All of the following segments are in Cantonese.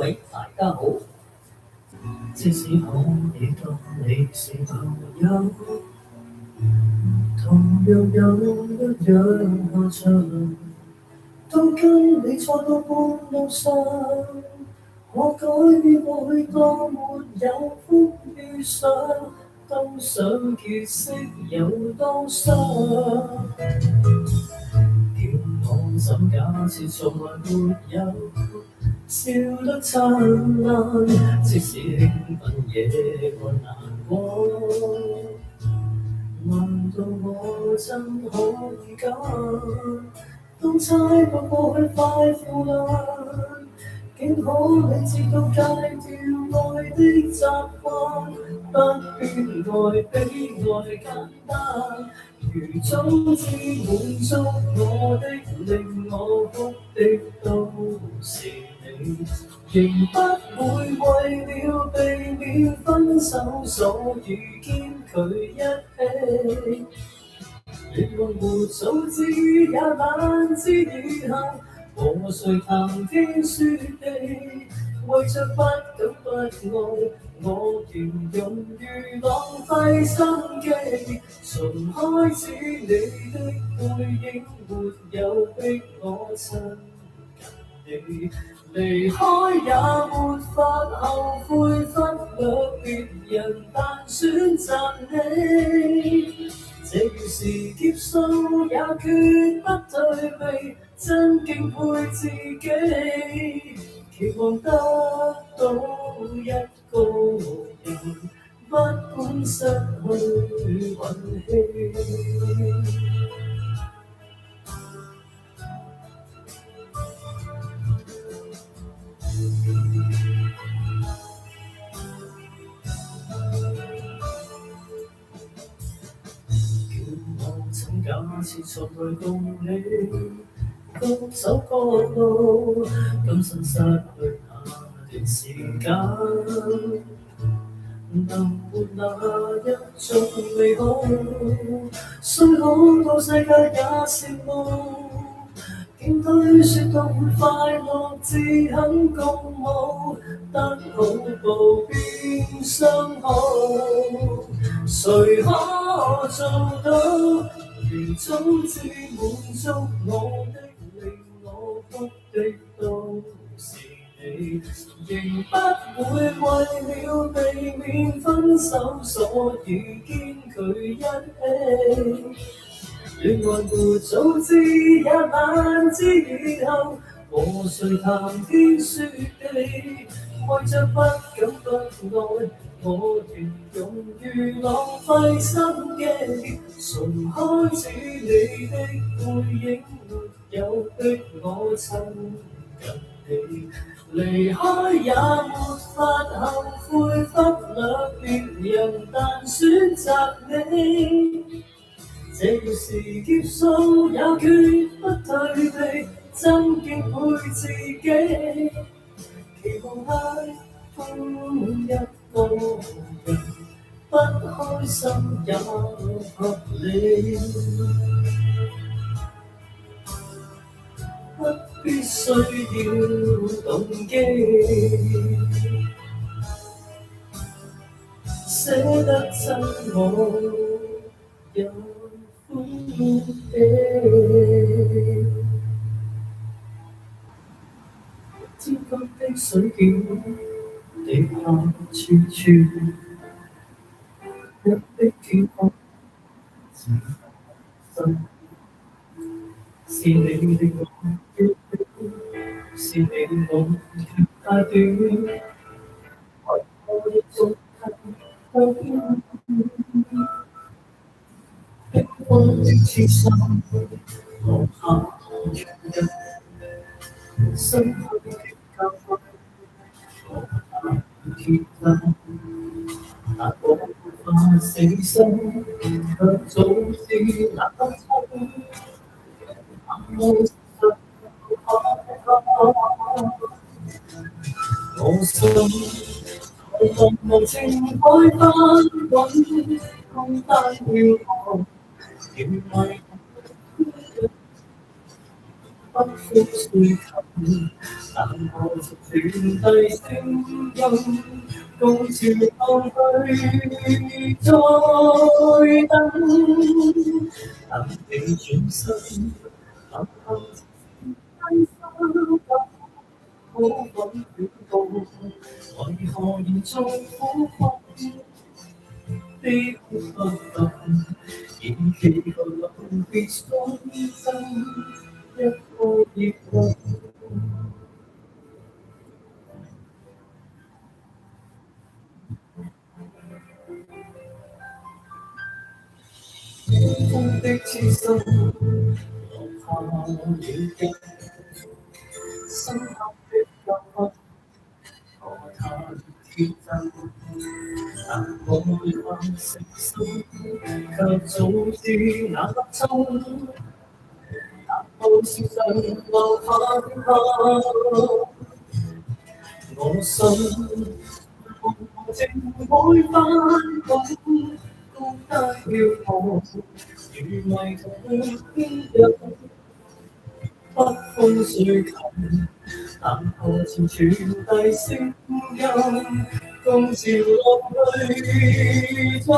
位大家好，即使可以當你是朋友，同樣有一樣下場，都跟你錯到半路上，可改變過去當沒有福遇上，都想結識有多傷。叫我怎假設從來沒有笑得燦爛，即使興奮也會難過。難道我真可以假？當猜過過去快腐爛，竟可理智到戒掉愛的習慣，不變愛比愛簡單。如早知滿足我的，令我哭的都是你，仍不會為了避免分手，所以堅拒一起。戀愛沒早知也難知以後，和誰談天說地，為着不敢不愛，我仍容於浪費心機。從開始你的背影沒有逼我親近你，離開也沒法後悔，忽略別人但選擇你。這要是劫數也決不退避，真敬佩自己，期望得到一個人，不管失去運氣。假設從來共你各走各路，今生失去那段時間，能活那一種美好，雖好到世界也羨慕，竟推說到會快樂至肯共舞，得好報變相好，誰可做到？如早知滿足我的，令我哭的都是你，仍不會為了避免分手，所以堅拒一起。戀愛沒早知也難知以後，和誰談天說地，為着不敢不愛，我仍容於浪費心機。從開始你的背影沒有逼我親近你，離開也沒法後悔，忽略別人但選擇你。這要是劫數也決不退避，真敬佩自己，期望愛歡一個人，不開心也合理，不必須要動機，捨得真我有歡喜。天空的水景，地下處處，一的天空，心是你的我的，是你我的太短，為我的終都冰封的痴心，落下全日，心虛的交關，落下鐵真，但我沒法死心，卻早知那不親，我心茫茫情海翻滾，空單飄泊，原來不負追求。但我直傳遞聲音，高潮放去再等，等你轉身，等候低聲好穩遠步，為何延續苦困的不得，延期個臨別傷心，一個熱吻。風的痴心，落下了一深刻的憂鬱，可他天真，但我還誠心，卻早知那粒針，到時常留下片刻，我心情會翻滾，高低飄泊，如迷途牽引。北風吹近，但何前傳遞聲音，共潮落去再等，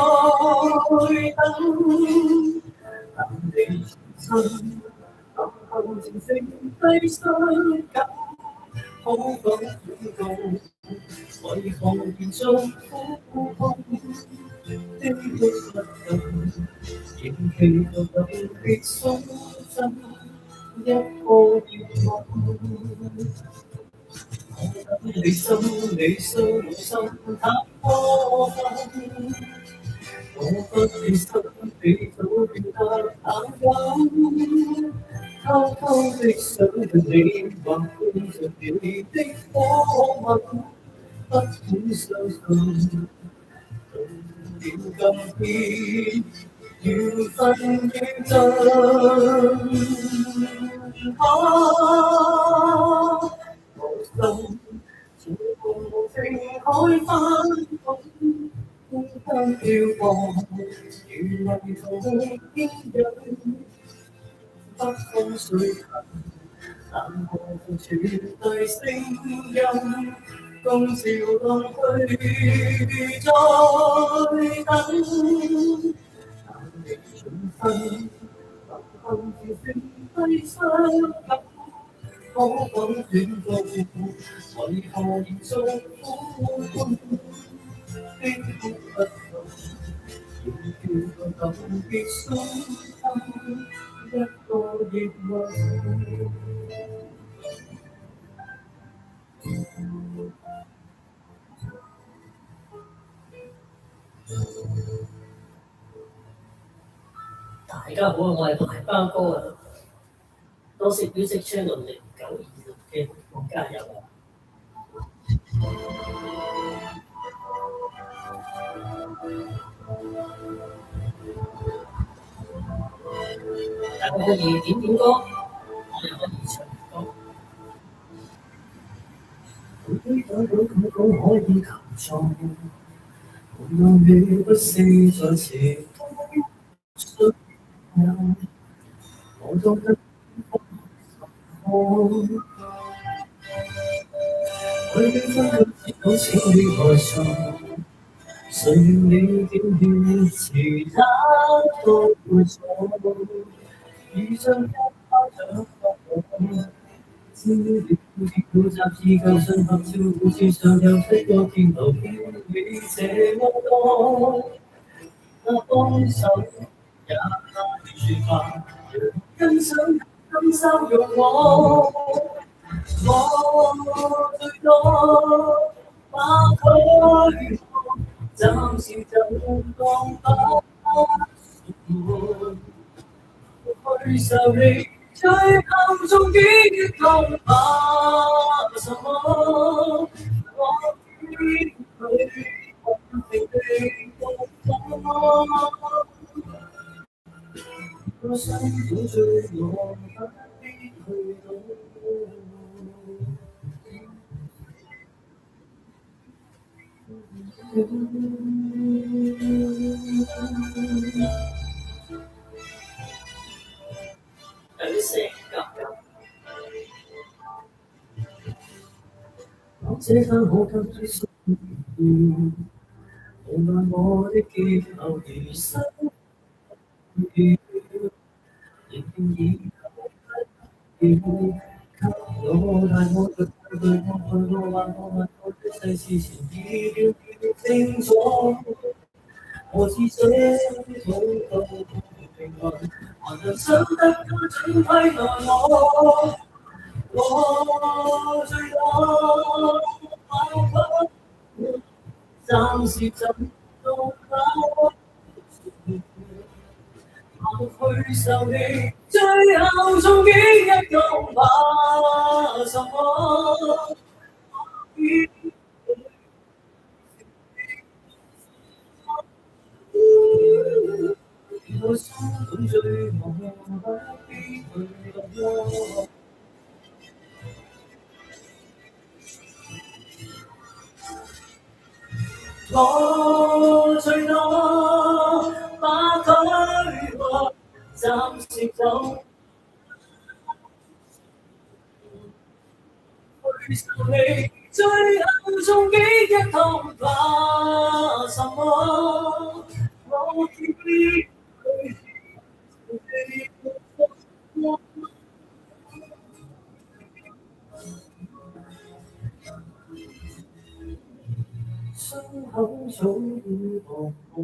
等你轉身，等候前剩低傷感，可否轉告，為何延續苦痛的不得，延期到臨別傷心。一個願望，我等你心，你傷心太過分，我不變心，你早變得冷感，偷偷的想着你，或背着你的訪問，不肯相信，到了今天。緣分認真，無心似無情海翻滾，孤單飄泊，如迷途牽引，北風吹近，但何妨傳遞聲音，共潮浪去再等。你轉身，等候自剩低傷感，可否轉告，為何延續苦痛的不得，仍叫到臨別傷心，一個熱吻。大家好啊，我係排包哥啊，多謝 Music Channel 0926嘅幫加油啊！大家可以點歌，我又可以唱歌。每當有廣告可以求助，無論你不是在斜對我都得我。去分享好請你來坐，誰令你點獻其他都會錯，如像一巴掌我。資料複雜至夠信合照護照上有睇過見到見你這麼多，那幫手也難説話，欣賞更收容我。我最多把佢暫時就當不去受你，最後終於講怕什麼？我見佢穩定地獨訪，我心苦醉我不必去到。有啲聲夾㗎。這刻可得知心意，無奈我的結構如失了，仍然以給我帶我對我還我問我的世事前已了清楚，我知這土豆平凡，還能想得他總虧待我。我最多暫時就到那後去受氣，最後終於一講怕什麼？我心本最忙，不必去咁多。我最多把佢話暫時就去受氣，最後終幾一趟怕什麼？我見你傷口早已防護，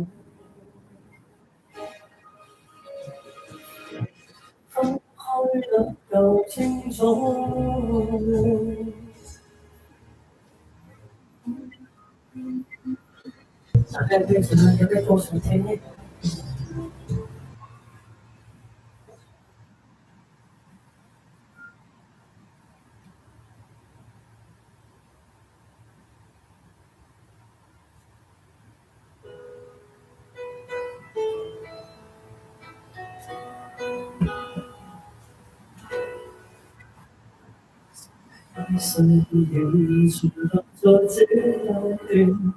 分開得夠清楚。大概變成了有個過程聽。世仍存留在這階段，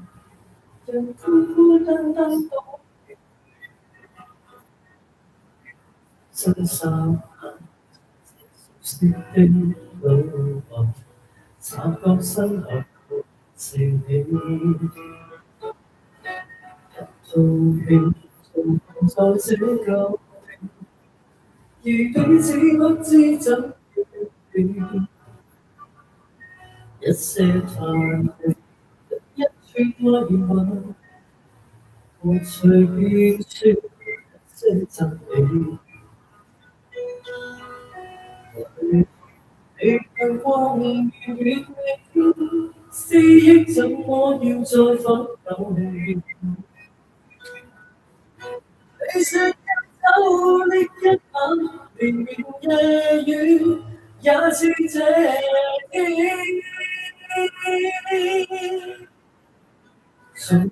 讓孤孤單單都身散熟悉的路途，察覺身後是你，一套戲重放在這舊而彼此不知怎變。一些談情，一串愛語，我隨便說一些讚美。你向光遠遠的思憶，怎麼要再返舊年？你說一走的一晚，明明夜雨也似這天。想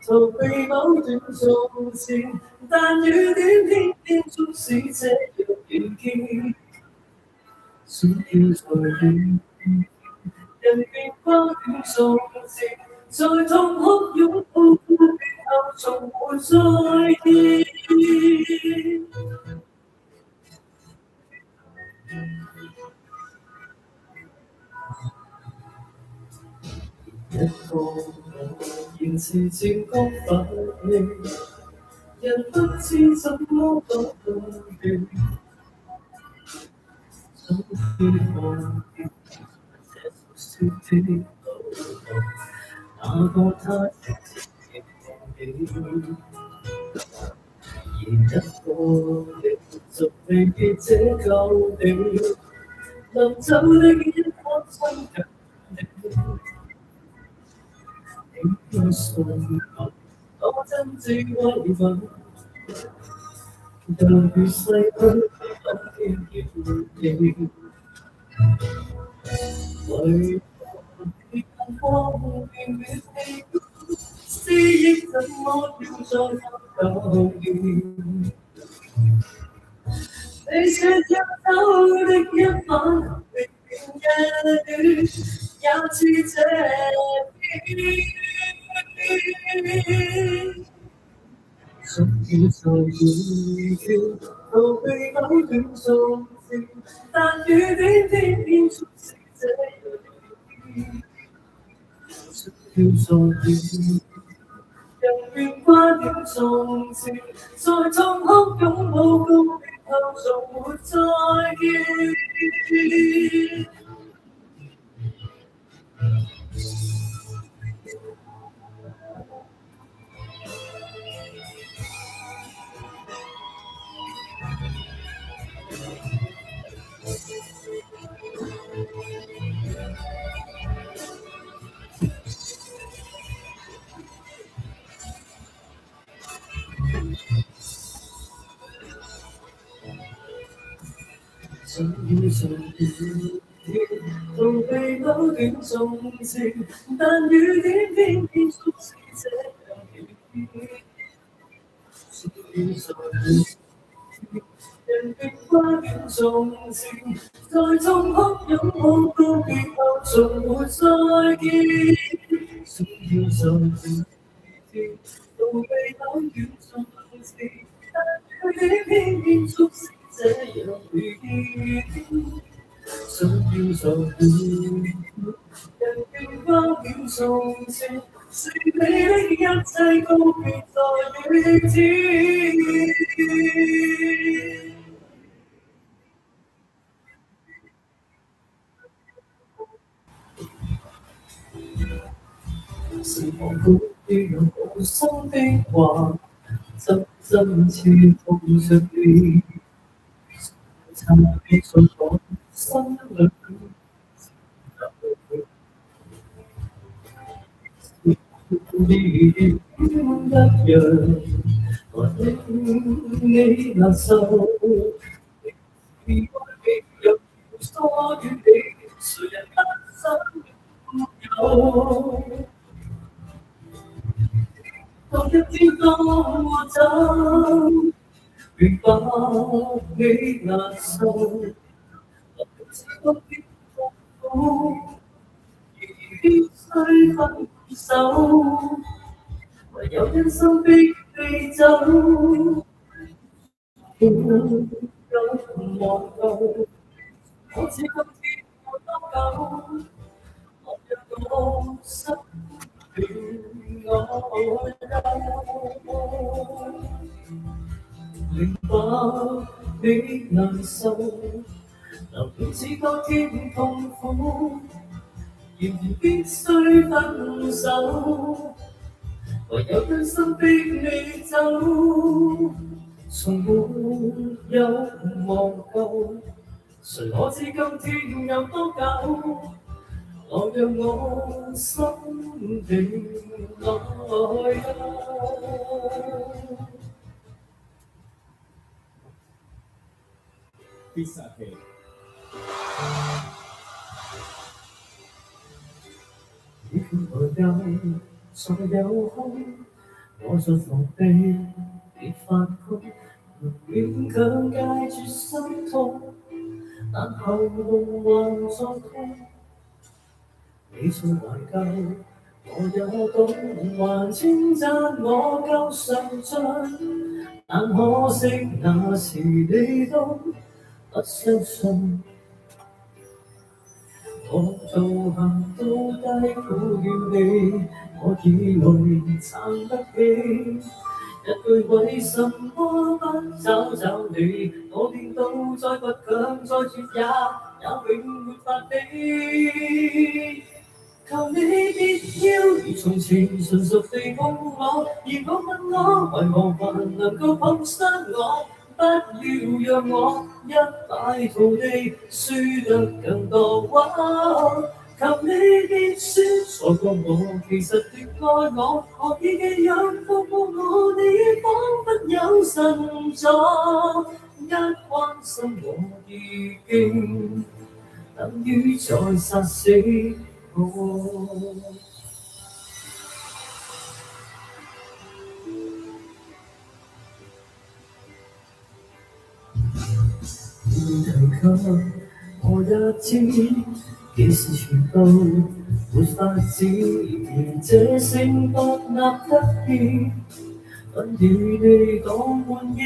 逃避某段從前，但雨點偏偏促使這樣遇見。想要在遠人便關於從前，在痛哭擁抱後從沒再見。一個我現時漸覺乏味，人不知怎麼講道理，總希望這熟悉的路途，哪個他直接認同你，而一個你仲未結這舊地，臨走的一刻親近你。應信我，我真正慰問，猶如逝去不經意你，為何你眼光變遠離，思憶怎麼要再返舊年？你說要走的一晚，明明夜雨也似這天。想要在遠處逃避某段從前，但雨點偏偏促使這樣要做了。人願關掉從前，在痛哭擁抱告別後，從沒再見。想要重現逃避扭斷從前，但雨點偏偏促使這樣遇見。想要在人別掛念從前，在痛哭擁抱告別後，從沒再見。想要在天逃避扭斷從前，但雨點偏偏促使這樣遇見。想要做了，人變翻了從前，是你的一切告別在雨天。是我故意用無心的話，真真切碰着你，差別在我心裏。一樣，我令你難受。你愛別人疏遠你，誰人不想有？當一天當我走，明白你難受，我知道別痛苦，而必須分手。唯有忍心逼你走，有望夠，好似今天我多久，我讓我失戀我憂，明白你難受，留戀似當天痛苦，仍然必須分手。唯有真心逼你走，從沒有望夠。誰可知今天有多久？我讓我心境內疚。必殺技。已經沒有再有空，我在防備別發光，勉強戒絕心痛，但喉嚨還在痛。你在懷舊，我也懂，還稱讚我夠上進，但可惜那時你都不相信。我做行到低估怨你，我以為撐得起。一句為什麼不找你，我變到再倔強再絕也永沒法比。求你別要如從前純熟地愛我，而我問我為何還能夠碰傷我。不要讓我一敗塗地輸得更多話，求你別說錯過我，其實越愛我，何以寄養放過我，你彷彿有神助，一關心我已經等於在殺死我。提及我也知，幾時全都沒法子，連這聲不立得意，vẫn與你講滿意。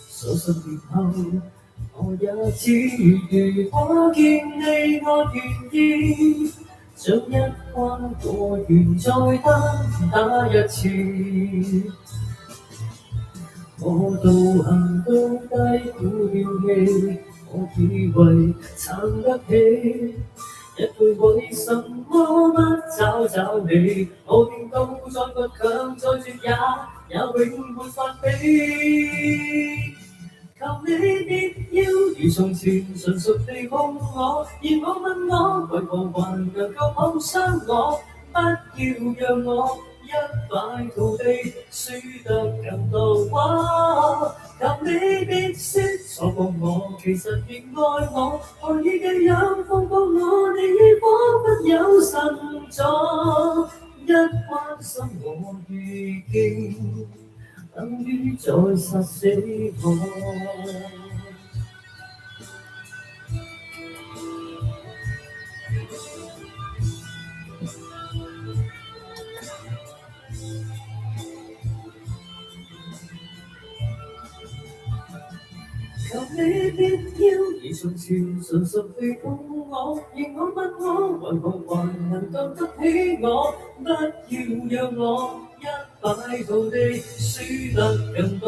數十年後，我也知，如果見你我願意，像一關過完再單打一次。我道行到低估了氣，我以為撐得起。一句為什麼不找找你？我見到再倔強再絕也永沒法比。求你別要如從前純熟地控我，而我問我為何還能夠碰傷我？不要讓我一敗塗地，輸得更多。求你別說錯過我，其實亦愛我，何以這樣放過我？你已彷彿有神助，一關心我已經等於在殺死我。求你別要如從前純熟地抱我，而我問我為何還能夠得起我？不要讓我一敗塗地，輸得更多。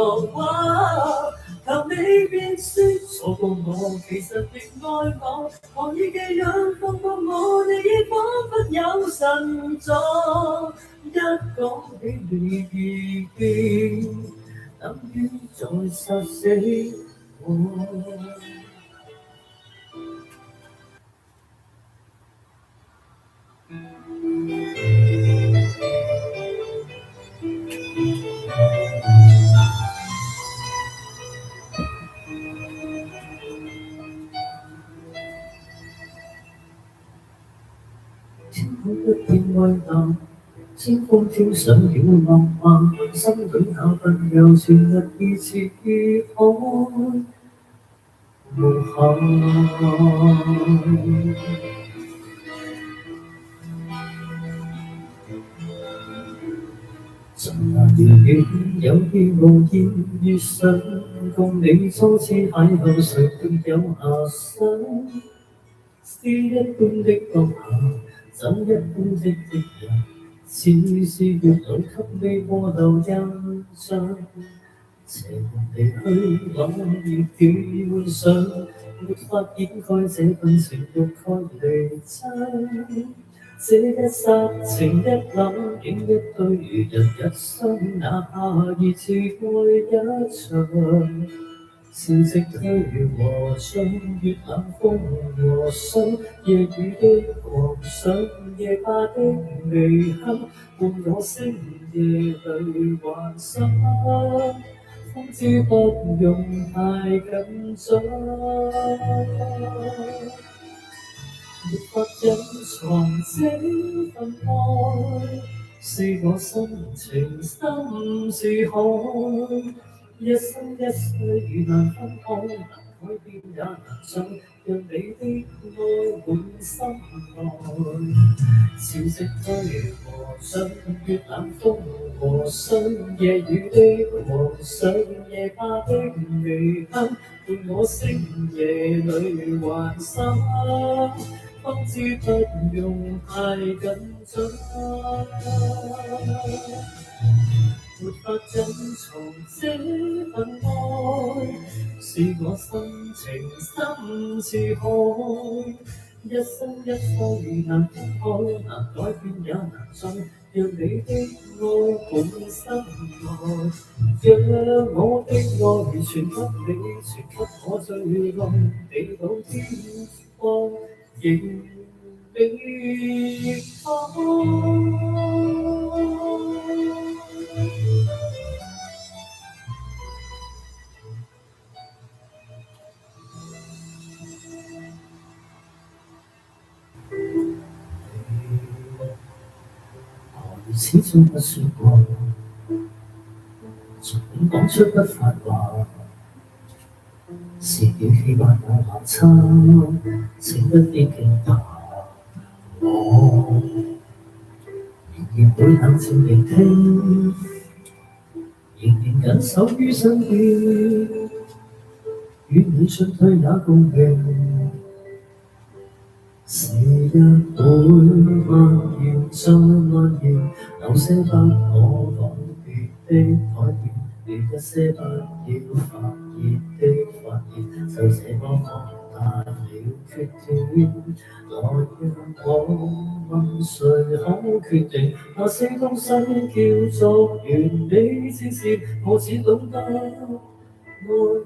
求你別說錯過我，其實亦愛我，何以這樣放過我？你已彷彿有神助，一講起你已經等於在殺死我。天空一片蔚藍，天空添上了浪漫，心裏那份柔情日意似海無限。在那遙遠有意無意遇上，共你初次邂逅，誰會有遐想？詩一般的當下，酒一般的人，似是月老給你過留印象。斜門離去，朗月與幻想，沒法掩蓋這份情欲蓋彌彰。這一剎情一縷，竟一對人一雙，哪怕如此愛一場。潮汐退和漲，月冷風和霜，夜雨的狂想，夜霸的微香，伴我星夜裏幻想。風知不用太緊張，沒法隱藏這份愛，是我心情深似海。一生一世難分開，難改變也難再讓你的愛滿心內。潮汐退和漲，月冷風和霜，夜雨的幻想，夜霸的微香，伴我星夜裏幻想。方知不用太緊張，沒法隱藏這份愛，是我心情深似海。一生一世難分開，難改變也難再讓你的愛滿心內。讓我的愛傳給你，傳給我最愛，地老天荒仍未開。始終不說過，儘管講出不發話，是語氣還有落差，請一啲傾談。我仍然會冷靜聆聽，仍然緊守於身邊，與你進退也共鳴。時日會蔓延再蔓延，有些不可改變的改變，亦一些不要發熱的發熱，就這麼放大了缺點。來讓我問誰可決定那些東西叫做完美之節，我只懂得愛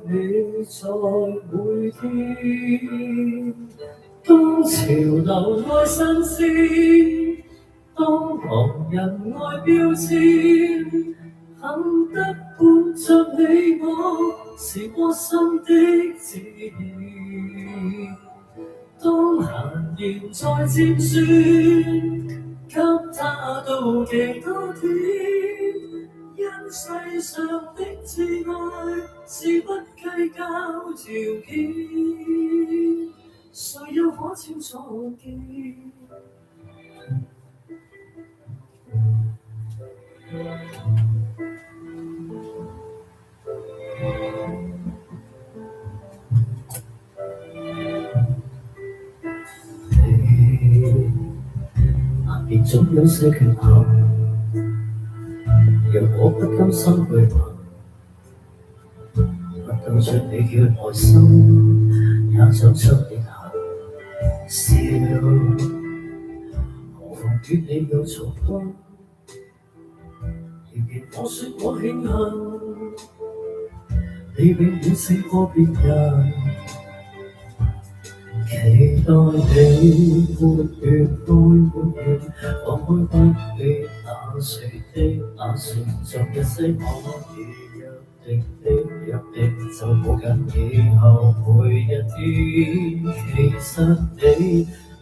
你在每天。當潮流愛新鮮，當旁人愛標籤，恨得伴着你我是窩心的自然。當閒言再尖酸，給他妒忌多點，因世上的摯愛是不計較條件。誰又可清楚見？難免總有些缺陷，若我不甘心去問，不對着你嘅內心，也長出裂痕。笑，何妨與你有嘈交？仍然我說我慶幸，你永遠勝過別人。期待你沒完愛沒完，放開不必打算的打算，像一些可以約定的約定，就抱緊以後每一天。其實你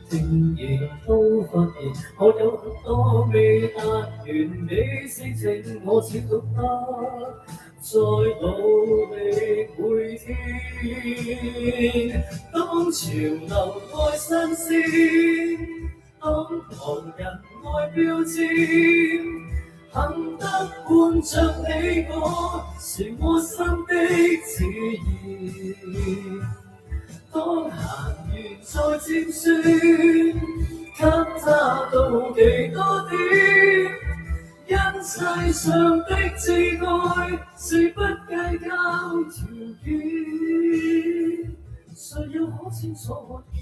定然都發現，我有很多未達完美事情，我只覺得在努力每天。當潮流愛新鮮，當旁人愛標籤，恨得伴着你我是窩心的自然。當閒言再尖酸，給他妒忌多點，因世上的摯愛是不計較條件，誰又可清楚見？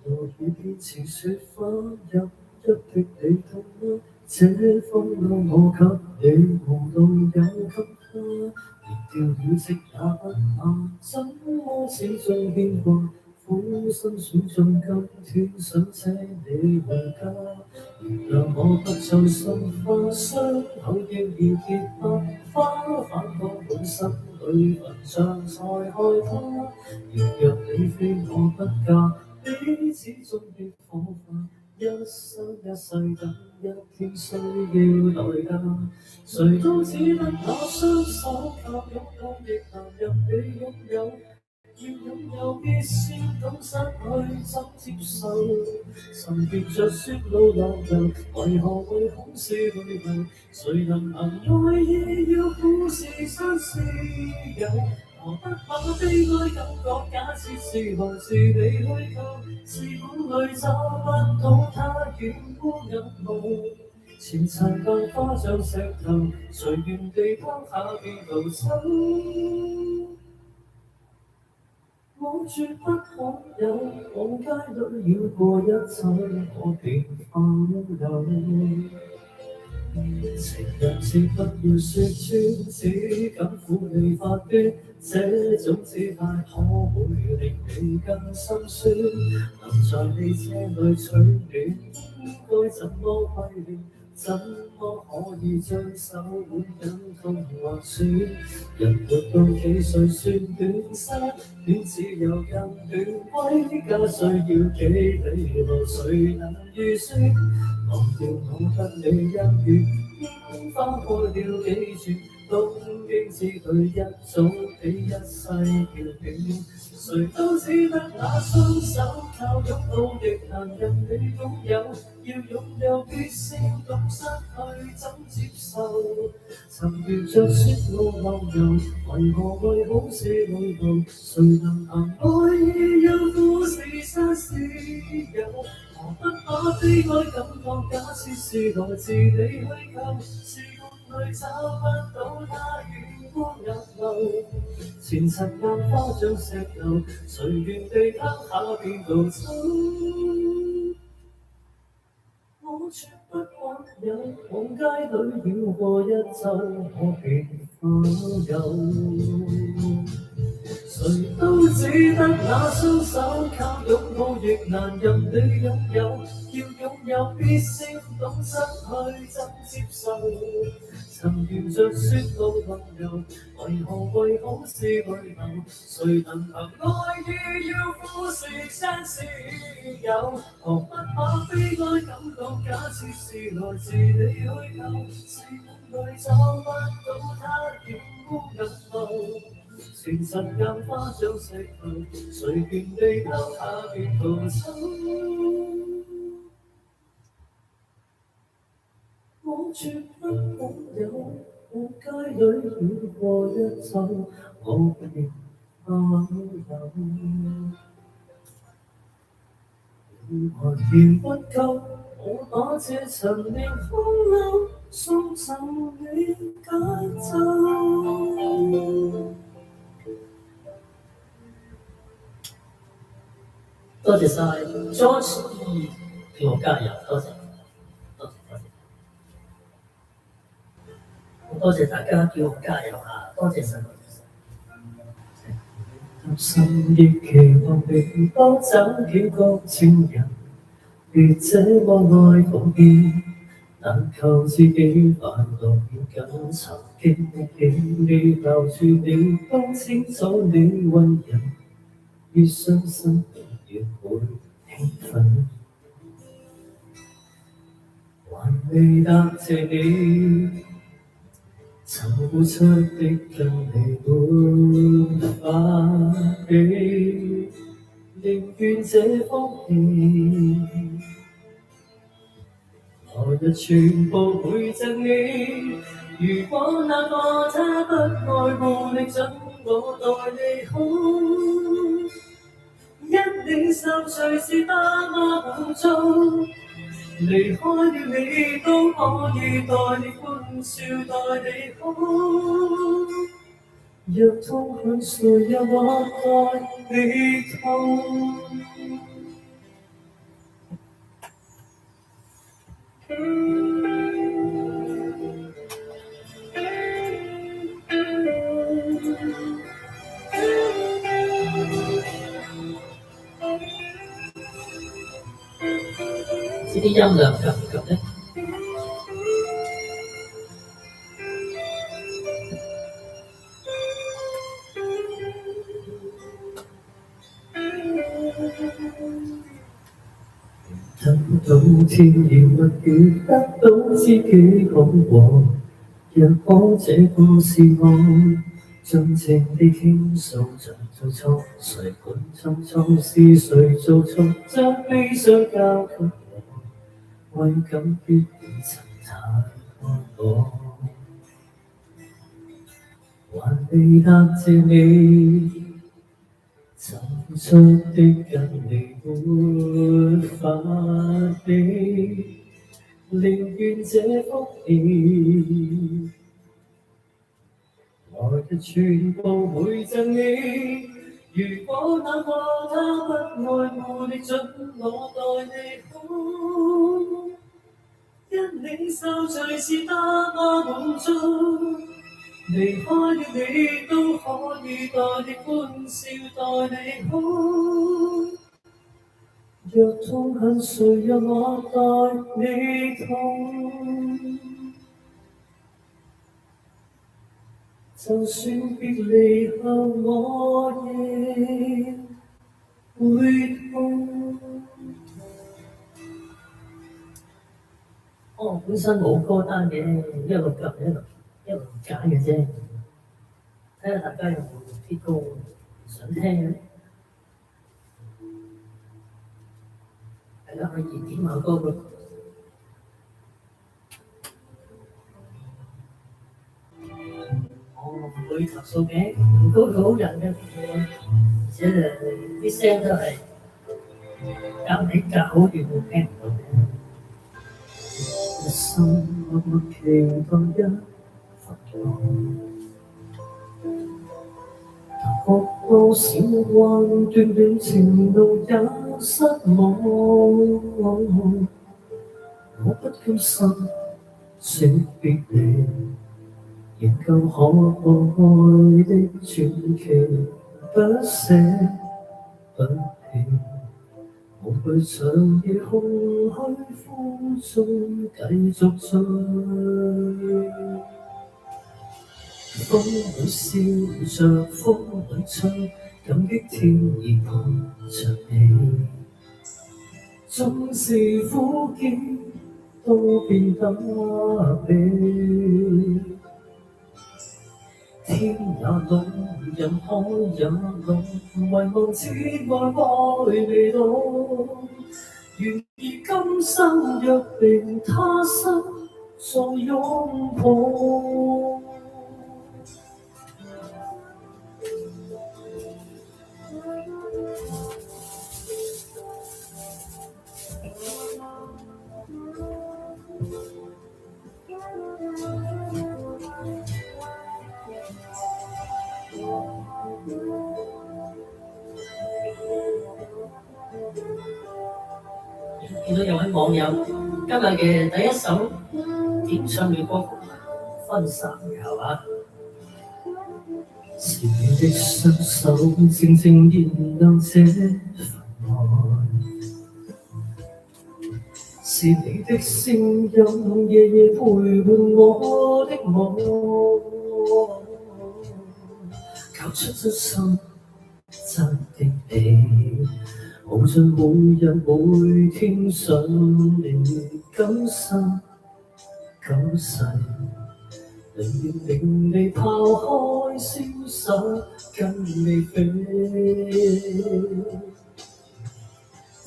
我已變成雪花，入一的你痛嗎？這風浪我給你無路有給他，連掉了職也不怕，怎麼始終牽掛？苦心選中今天想車你回家，原諒我不再心花，傷口應要結疤，花瓣多滿心裏焚像才害怕。然若你非我不嫁，彼此終必火化，一生一世等一天需要代價，誰都只得那雙手靠擁抱，亦難任你擁有。要擁有必先懂失去怎接受，曾沿着雪路流遊，為何會恐是淚流？誰能憑愛意要富士山私有？何不把悲哀感覺假設是來自你虛構？是本裡找不到它遠烏入霧，前塵更多像石頭，隨原地拋下便逃走。我絕不可有，往街裏繞過一切，我便放流。情人節不要說穿，只敢撫你髮邊，這種姿態可會令你更心酸？能在你這裏取暖，應該怎麼歸戀？怎麼可以將手腕緊痛或損？人活到幾歲算短生？短只有更短，歸家需要幾里路，誰能預算？忘掉我跟你一月，櫻花開了幾轉，東京只對一早比一世遙遠。誰都只得那雙手，靠擁抱亦難任你擁有。要擁有必先懂失去怎接受。曾沿着雪路漫遊，為何為好事淚流？誰能行愛意要富士山是有？何不把悲哀感覺假設是來自你虛構？是夢裏找不到它遠光入流。前塵間花像石頭，隨緣地拋下便逃走。我絕不罕有，往街裏繞過一周，我便花有。誰都只得那雙手，靠擁抱亦難任你擁有。要擁有必先懂失去怎接受。曾沿着雪路漫遊，為何為好事淚流？誰能憑愛意要富士山是有？何不把悲哀感覺假設是來自你虛構？是夢裏找不到它遠光入流。前塵間花像石頭，隨便地拋下便逃走。我絕不罕有，往街裏繞過一周，我便花有。還嫌不夠，我把這陳年風流送贈你解奏。多謝晒 George E 叫我加油，多謝，多謝，多謝。好多謝大家叫我加油啊！多謝晒，多謝晒。深夜期望你多找幾個情人，別這麼愛奉獻，但求自己快樂要緊。曾經的經歷留住你，都清楚你為人，越傷心越會興奮。還未答謝你，曾付出的跟你沒法比，寧願這福氣，來日全部會贈你。如果那個他不愛護你，准我待你好。因你受罪是多麼無助，離開了你都可以待你歡笑，待你好。若痛恨誰又或待你痛？呢啲音量夠唔夠呢？等到甜言蜜語，得到知己講和。若可這個是我，盡情地傾訴，像做錯，誰管匆匆是誰做錯，將悲傷交給我，為感激已曾太愛我。還未答謝你，曾付出的跟你沒法比，寧願這福氣，來日全部會贈你。如果那個他不愛護你，准我待你好。因你受罪是多麼滿足，離開了你都可以待你歡笑，待你好。若痛恨誰人或待你痛，就算別離後我亦會痛。本身冇歌單嘅，一路夾一路揀嘅啫。睇下大家有冇啲歌想聽嘅，大家可以點下歌嘅。我唔會投訴嘅，都好人嘅，而且啲聲都係夾你夾好遠都聽唔到嘅。一心默默期待一佛光。學到小彎，短短情路也失望。我不甘心說別離，仍舊可愛的傳奇，不捨不棄。無懼長夜空虛風中繼續追。風裏笑着，風裏唱，感激天意伴着你。縱是苦澀，都變得美。天也老，人海也老，遺忘只愛未老。願意今生約定他生再擁抱。見到有位網友今日嘅第一首點唱嘅歌曲《分散嘅》係嘛？是你的雙手靜靜燃亮這份愛，是你的聲音夜夜陪伴我的夢，交出真心真的你。無盡每日每天想你，今生今世，寧願令你拋開瀟灑，跟你飛。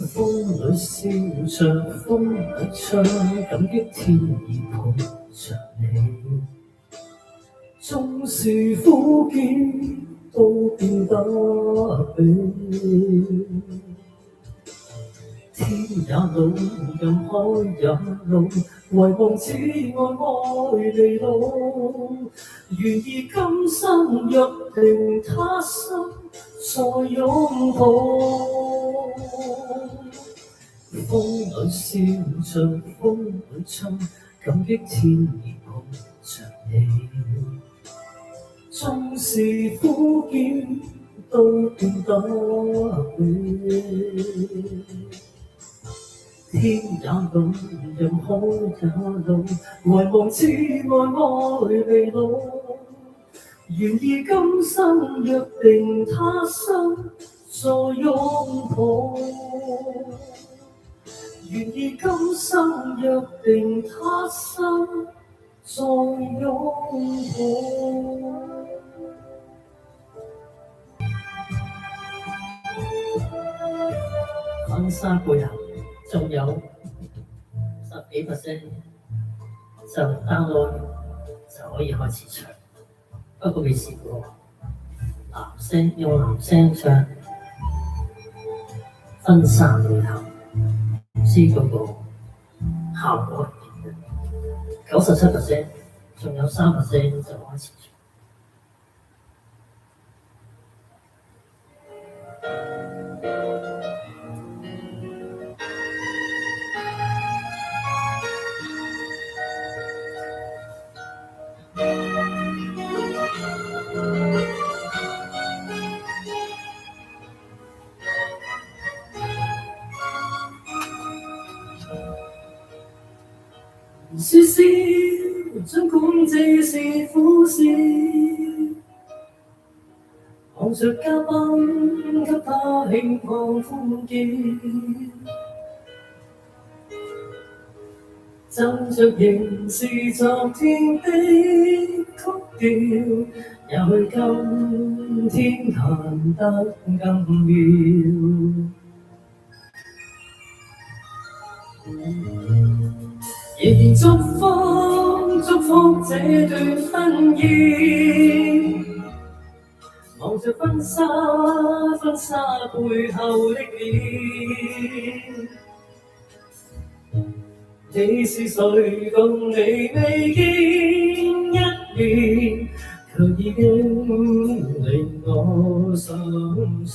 風裏笑着，風裏唱，感激天意抱着你。縱是苦澀，都變得美。天也老，人海也老，遺忘只愛未老。願意今生約定他生再擁抱。風裏笑着，風裏唱，感激天意抱着你。縱是苦澀，都變得美。天也老，人海也老，遺忘只愛未老。願意今生約定他生再擁抱。願意今生約定他生再擁抱。婚紗背後仲有10幾%就 download 就可以開始唱，不過未試過用男聲唱婚紗背後，唔知嗰個效果係點樣？97%仲有3%就開始唱。說是儘管這是苦事，望着嘉賓給他輕放歡健，奏着仍是昨天的曲調，也許今天彈得更妙。仍祝福這段婚宴，望着婚紗背後的臉，你是誰共你未見一面，卻已經令我心酸。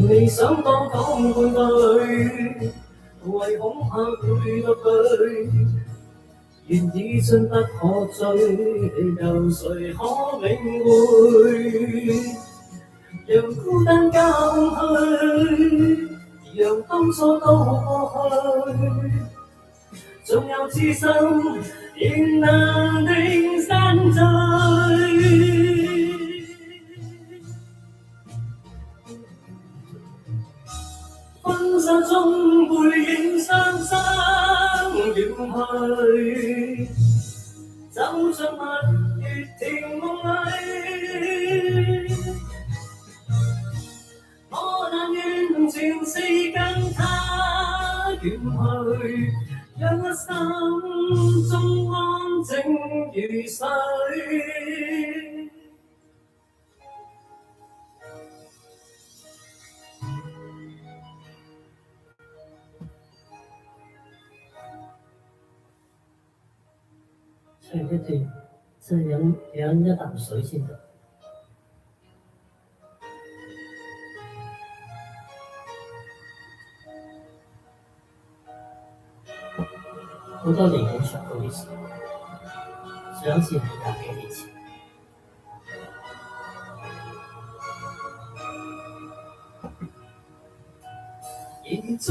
未想多講半句，為恐怕會落淚，願已進不可追，由誰可領會？讓孤單交去，讓當初都過去，縱有痴心，仍難定散聚。婚紗中背影雙雙遠去，走進蜜月甜夢裏，我但願前世跟他遠去，讓我心中安靜如水。唱一段，再飲一啖水先得。好多年冇唱過呢首，上一次係廿幾年前。仍祝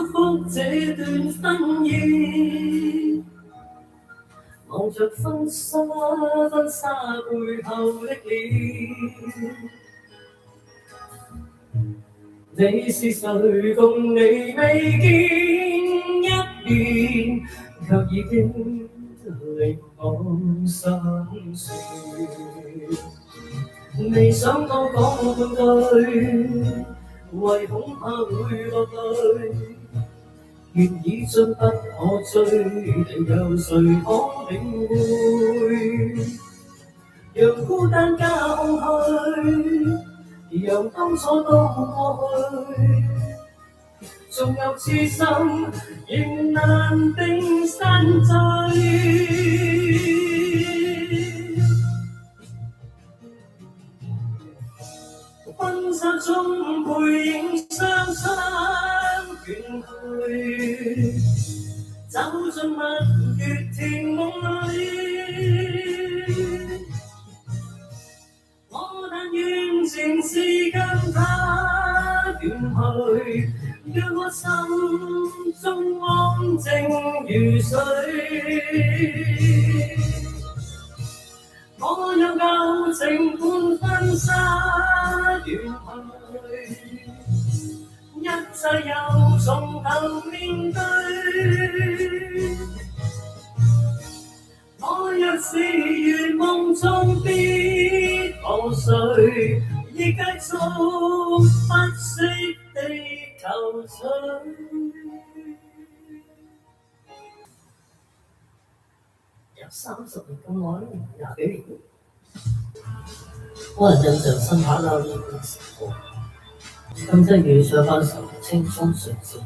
福這段婚宴，望着婚紗背後的臉，你是誰共你未見一面，卻已經令我心酸。未想多講半句，為恐怕會落淚，願已進不可追，你有誰可領會？讓孤單交去，讓當初都過去，縱有痴心，仍難定散聚。婚紗中背影雙雙遠去，走進蜜月甜夢裏，我但願前世跟他遠去，讓我心中安靜如水。我有舊情伴婚紗遠去，一切又從頭面對。我若是如夢中必破碎，亦繼續不息地求取。有30年咁耐，廿幾年，可能印象深刻啦呢件事過。咁真係要唱翻首《青春常駐》。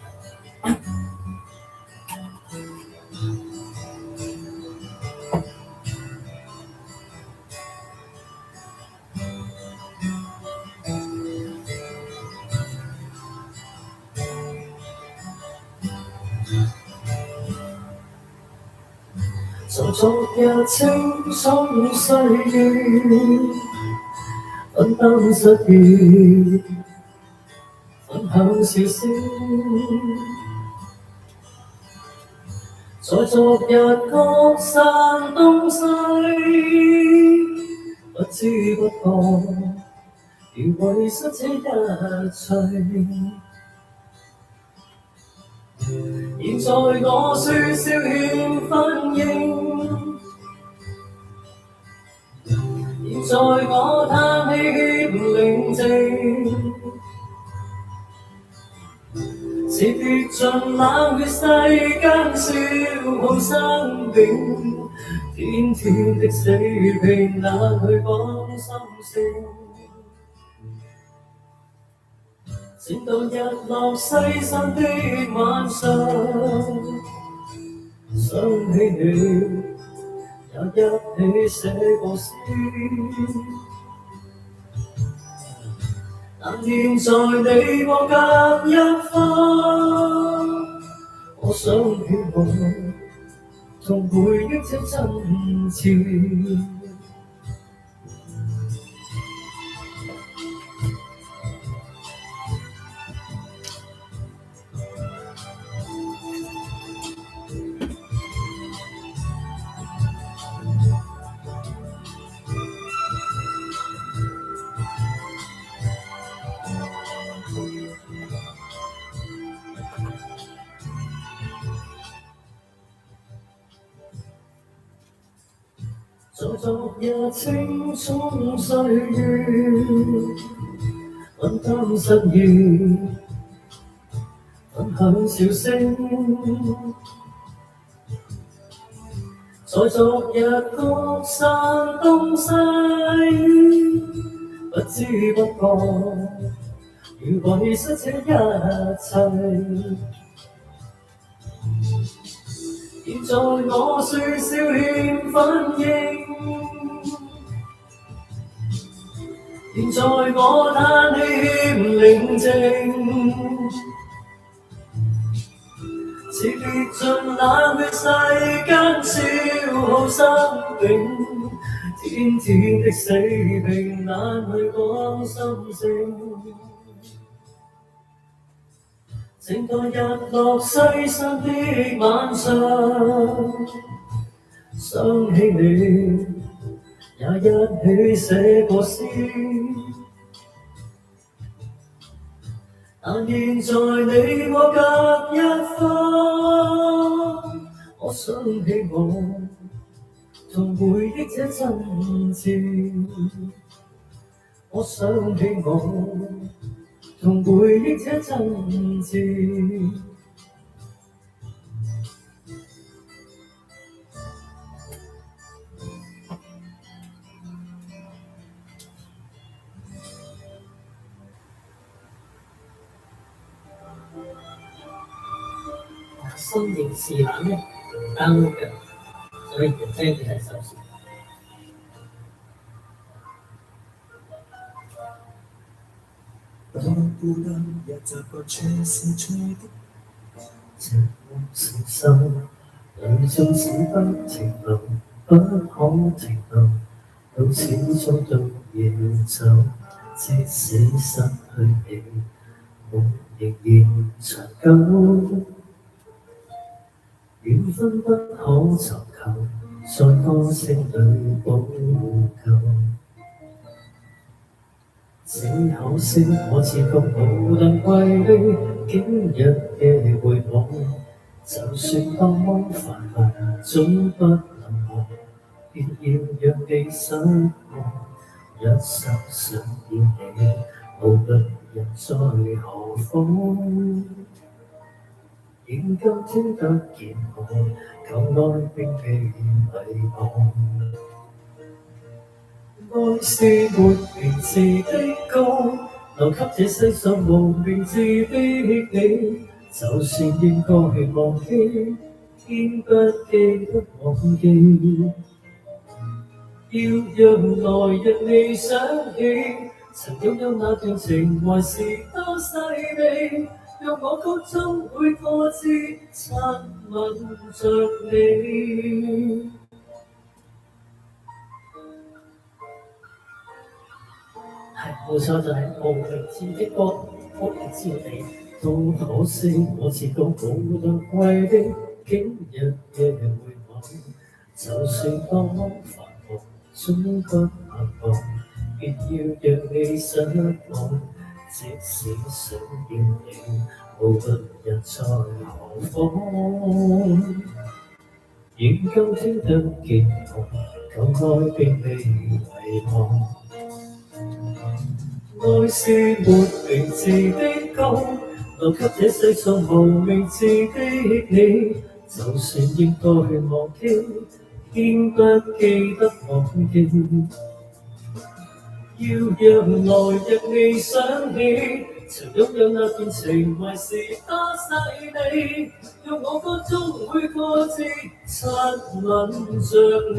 在昨日青葱歲月，分擔失意，分享笑聲，在昨日各散東西，不知不覺，如遺失這一切。現在我説笑欠反應，現在我嘆氣欠寧靜，是跌進冷血世間消耗生命，天天的死拼哪去講心聲？直到日落西山的晚上，想起你，也一起寫過詩。但現在你我隔一方，我想起我，同回憶這真摯。在昨日青葱歲月，分擔失意，分享笑聲。在昨日各散東西，不知不覺，如遺失這一切。現在我説笑欠反應，現在我嘆氣欠寧靜，似跌進冷血世間消耗生命，天天的死拼難去講心聲。靜待日落西山的晚上，想起你，也一起寫過詩。但現在你我隔一方，我想起我，同回憶這真摯。我想起我，同回憶這真摯。心形是冷嘅，download嘅，所以要聽嘅係首先。當孤單也習慣隨時隨地，情無承受，人像是不停留，不可停留，到始終都要走，即使失去你，我仍然長久。緣分不可尋求，在歌聲裏補救。只可惜我自覺無能為力，經日嘅回望，就算多麼繁忙，總不能忘，別要讓你失望。一生想念你，無論人在何方。現今聽得見我，舊愛並未迷惘。愛是沒名字的歌，留給這世上無名字的你。就算應該忘記，偏不記得忘記。要讓來日你想起，曾擁有那段情懷是多細膩。讓我曲中每個字親吻着你。係冇錯，就係無名字的歌，無名之地。都可惜我自覺無能為力，竟日夜回望，就算多繁忙，終不下降。別要讓你失望，即使想要你，無論日在何方。願今天得結局，舊愛並未遺忘。愛是沒名字的歌，留給這世上無名字的你。就算應該忘記，偏不記得忘記。要讓來日你想起，曾擁有那段情懷是多細膩，讓我歌中每個字親吻着你。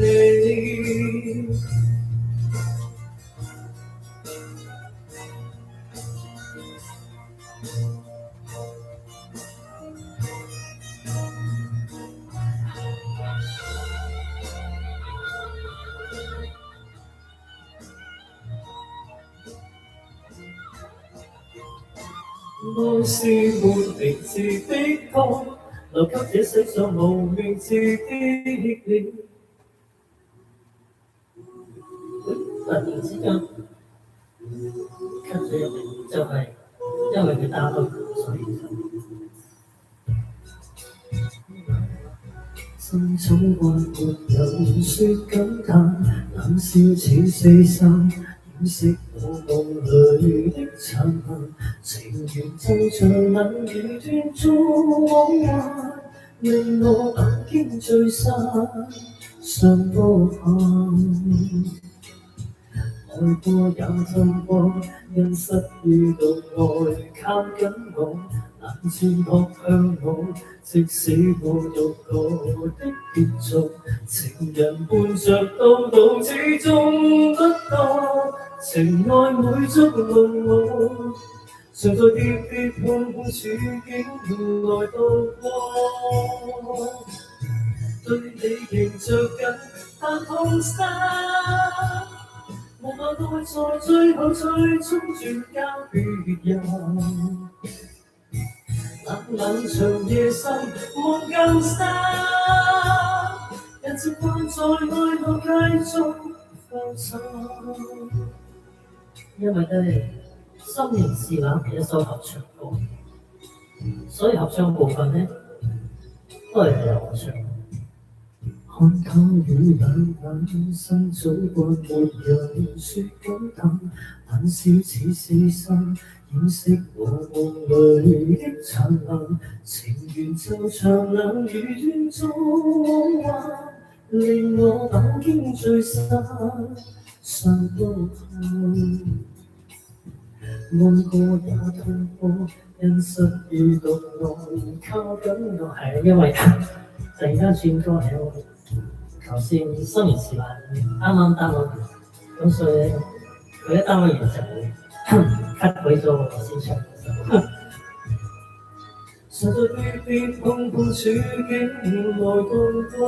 愛是沒名字的歌，留給這世上無名字的你。突然之間咳咗入嚟，就係因為佢打到所以心中還沒有說感嘆，冷笑似四散，掩飾我夢裡的殘痕。情緣就像冷雨斷續往還，令我眼睛聚散，尚無限。愛過也痛過，因失意獨愛靠緊我，冷戰撲向我，即使我欲過的結局，情人伴着到老始終不多，情愛每觸碰我，常在跌跌碰碰處境來度過，對你仍着緊，但痛心。無奈愛在最後最終轉交別人，冷冷長夜深，夢更深，人漸慣在愛路繼續浮沉。因為咧，心連是冷係一首合唱歌，所以合唱部分咧都係由我唱。看透雨冷冷，身早慣沒人說感嘆，冷笑似四散，掩飾我夢裡的殘痕。情緣就像冷雨斷續往還，令我飽經聚散，尚無限。愛過也痛過，因失意獨愛靠緊我，係因為突然間轉歌係我頭先新年時話啱 download 完，咁所以佢一 download 完就會 cut 鬼咗我先唱。常在跌跌碰碰處境來度過，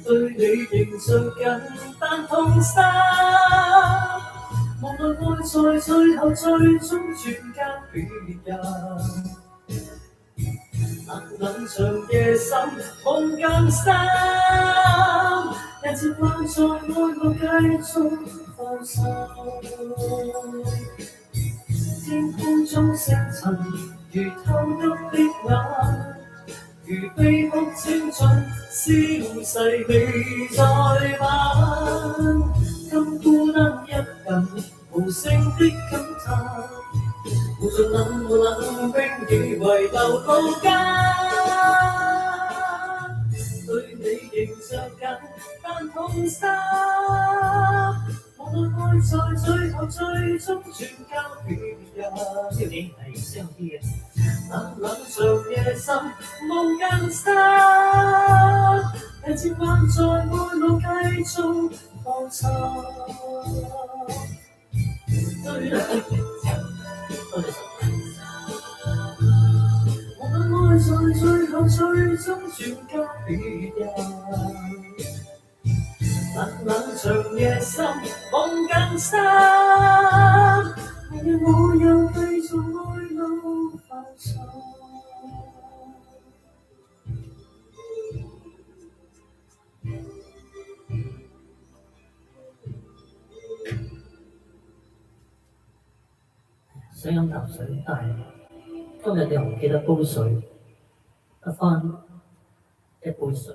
對你仍着緊，但痛心。無奈愛在最後最終轉交別人，冷冷長夜深，夢更深，人漸慣在愛路繼續浮沉。天空中星塵，如偷泣的眼，如悲哭青春，消逝未再返。今孤單一人，無聲的感嘆，無盡冷冰已遺留路間。對你仍着緊，但痛心。無奈愛在最後最終轉交別人。呢個年係雙 D 嘅。冷冷長夜深，夢更深，人漸慣在愛路繼續浮沉。對啦，多謝。無奈愛在最後最終轉交別人。冷冷長夜深，夢更深，明日我又繼續愛路浮沉。想飲啖水，但係今日你唔記得煲水，得返一杯水。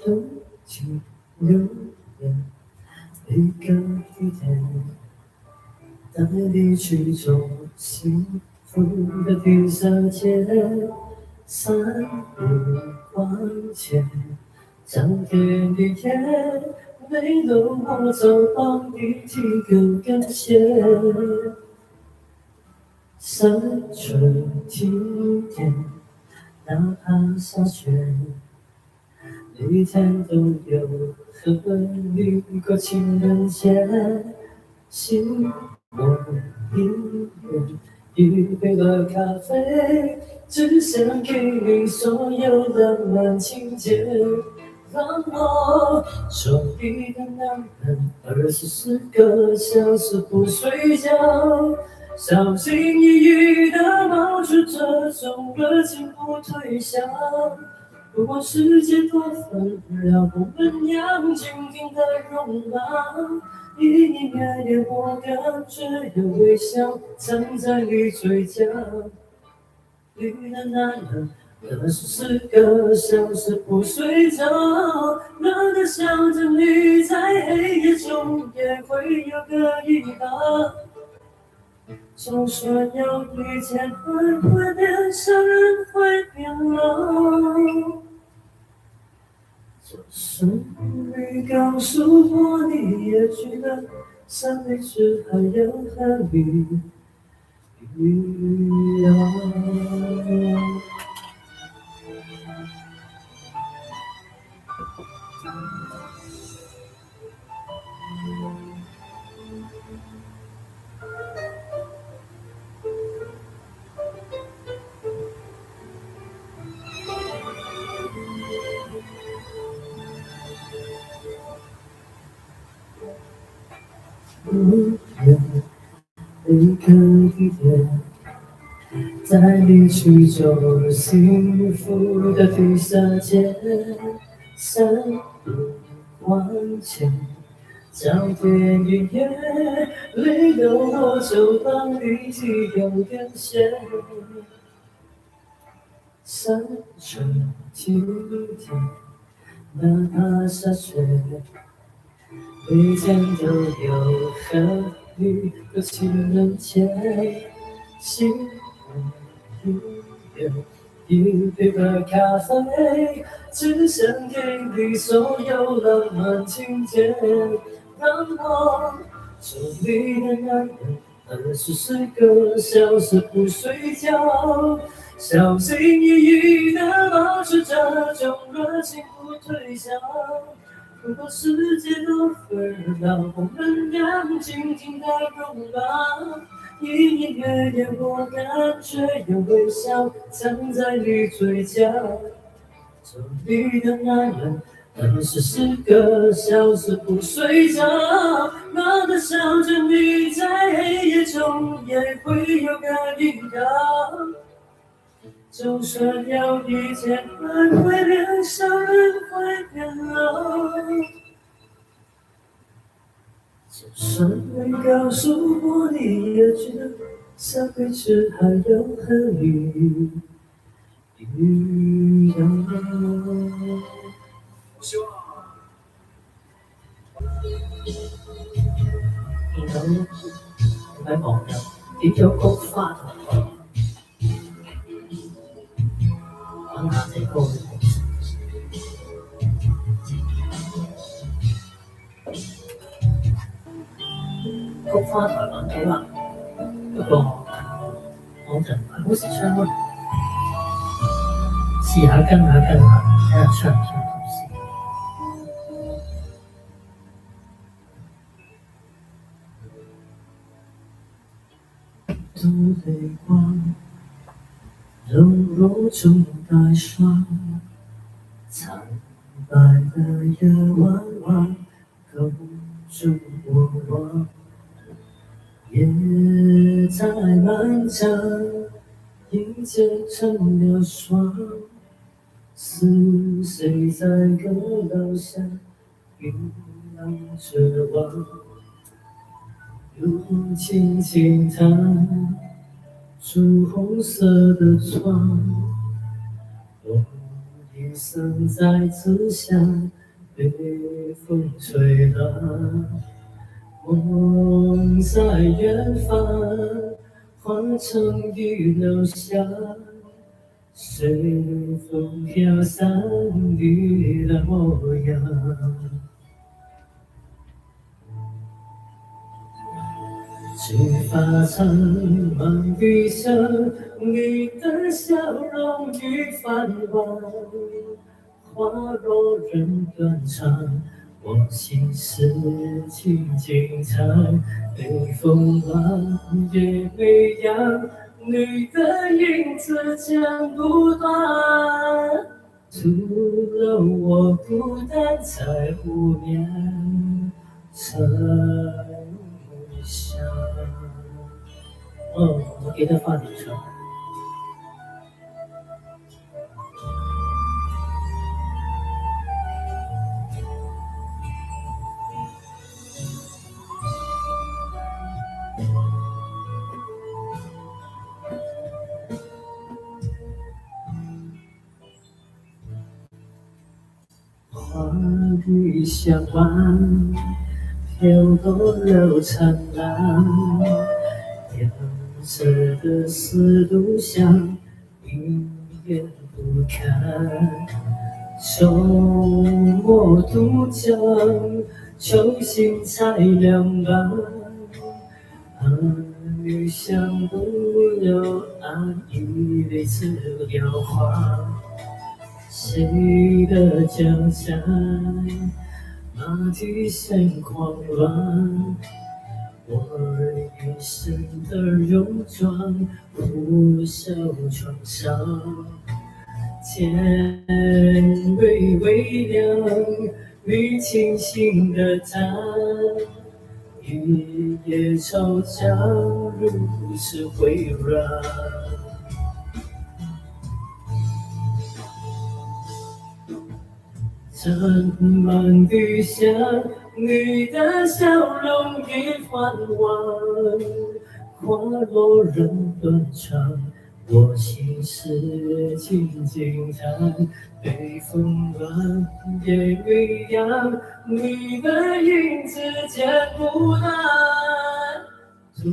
有天有人你跟一天，带你去做幸福的地下街，3五块钱，张贴地铁，没有我早帮你提个感谢。山川景点，哪怕下雪，每天都有和你过情人节。心我音乐，一杯的咖啡，只想给你所有浪漫情节。让我做你的男人，24个小时不睡觉，小心翼翼地保持这种热情不退散。不管世界多纷扰，我们要静静的拥抱。隐隐约约，我感觉有微笑藏在你嘴角。你的男人24个小时不睡觉，那个想着你在黑夜中也会有个依靠。就算有一天人会变，小人会变老。就算你告诉我你也觉得下辈子还要和你一样。一个地点，带你去走幸福的地下街，3五块钱，找点音乐，累了我就帮你提供感谢。山川景点，哪怕下雪，每天都有和你过情人节。心音乐，一杯的咖啡，只想给你所有浪漫情节。让我做你的男人，24个小时不睡觉，小心翼翼地保持这种热情不退散。如果世界都纷扰，我们要静静的拥抱。隐隐约约，我感觉有微笑藏在你嘴角。做你的男人，24个小时不睡觉，那个想着你在黑夜中也会有个依靠。就算有一天人会变，小人会变老。就算你告诉我你也觉得下辈子还要和你一样。見到各位網友點咗菊花同我揾下隻歌嘅好食。菊花台灣幾難，不過我就唔係好識唱咯，試下跟下睇下唱唔唱到先。都泪光，柔弱中带伤，苍白的夜晚晚勾住我，夜太漫长，一切成了霜，是谁在阁楼下酝酿着我？又轻轻弹朱红色的窗，我雨伞在紫霞被风吹乱，梦在远方化成雨流下，随风飘散你的模样。菊花残，满雨下，你的笑容已泛黄。花落人断肠，我心事静静藏。北风乱，夜未央，你的影子剪不断。除了我孤单在湖面沉香。我给他放点声。花雨相伴，飘落了灿烂。摇着的丝路上，云烟不堪。秋末渡江，秋心才凉凉。雨香不留，暗一辈子摇晃。谁的江山，马蹄声狂乱。我一生的戎装，不受创伤。天微亮，雨轻轻的弹。一叶惆怅，如此微软。沾满雨下，你的笑容已泛黄。花落人断肠，我心事静静藏。北风乱，夜未央，你的影子剪不断。除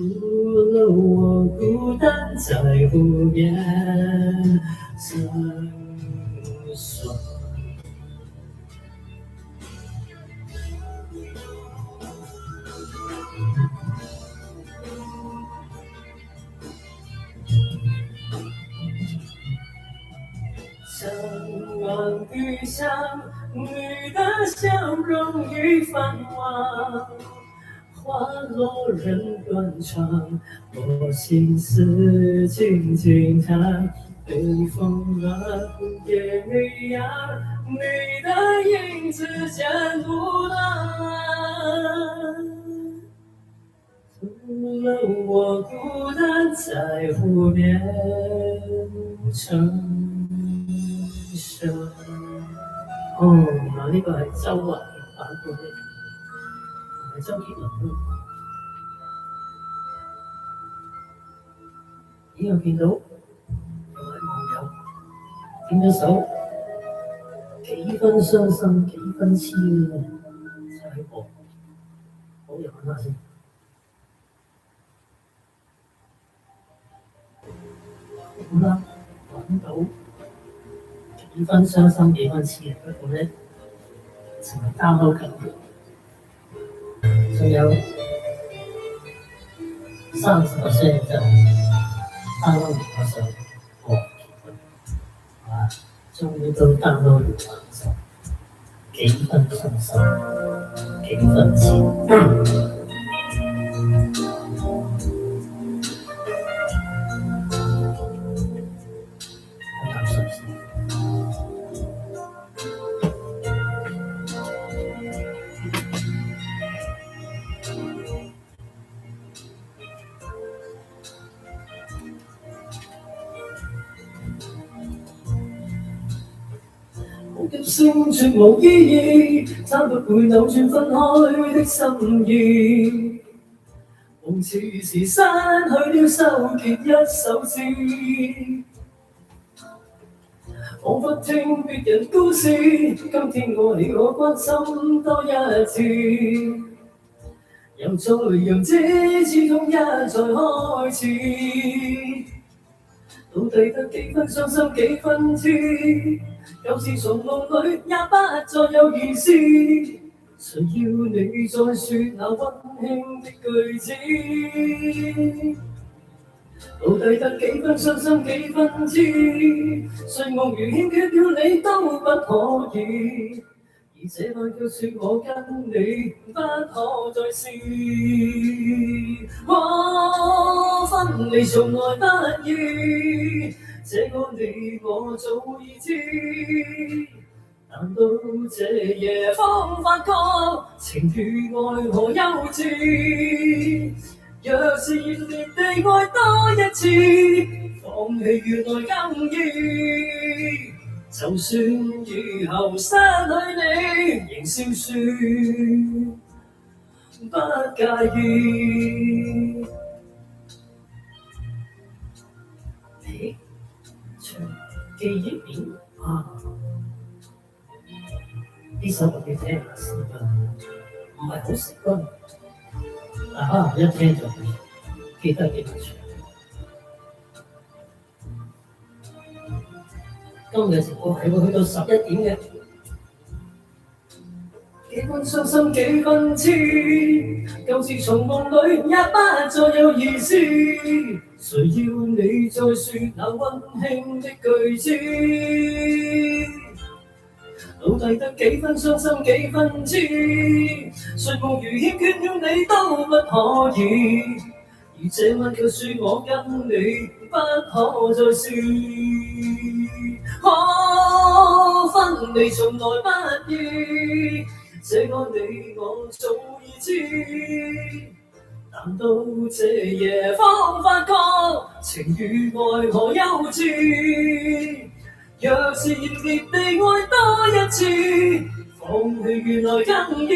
了我孤单在湖面成双。山望雨香，你的笑容已泛黄。花落人断肠，我心思静静藏。北风乱，夜未央，你的影子剪不断。除了我孤单在湖面成雙。嗱呢個係周華嘅版本嚟，唔係周杰倫咯。咦，我見到有位網友點咗首幾分傷心幾分痴戀，就係我，好入揾下先。好啦，揾到幾分傷心幾分痴戀，不過咧成日 download 緊嘅，仲有30%就 download 完嗰首歌，哇！終於都 download 完嗰首幾分傷心幾分痴戀。一聲絕無意義，他不會扭轉分開的心意。夢似是刪去了收結一首詩，彷彿聽別人故事。今天我你我關心多一次，又再讓這始終一再開始。到底得幾分傷心幾分痴，舊事從夢裏也不再有意思。誰要你再說那溫馨的句子？到底得幾分傷心幾分痴，睡夢如欠缺了你都不可以。而這晚卻說我跟你不可再試。分離從來不易，這個你我早已知。難道這夜方發覺情與愛何幼稚？若是熱烈地愛多一次，放棄原來更易。就算以後失去你，仍笑說不介意。你唱記憶面啊！呢首我要聽下先㗎，唔係好識㗎，但可能一聽就記得幾場。今日直播係會去到11點嘅，幾分傷心幾分痴，舊事從夢裏也不再有意思。誰要你再說那溫馨的句子？到底得幾分傷心幾分痴，睡夢如欠缺了你都不可以。而這晚卻説我跟你不可再試。分離從來不易，這個你我早已知。難道這夜方發覺情與愛何幼稚？若是熱烈地愛多一次，放棄原來更易。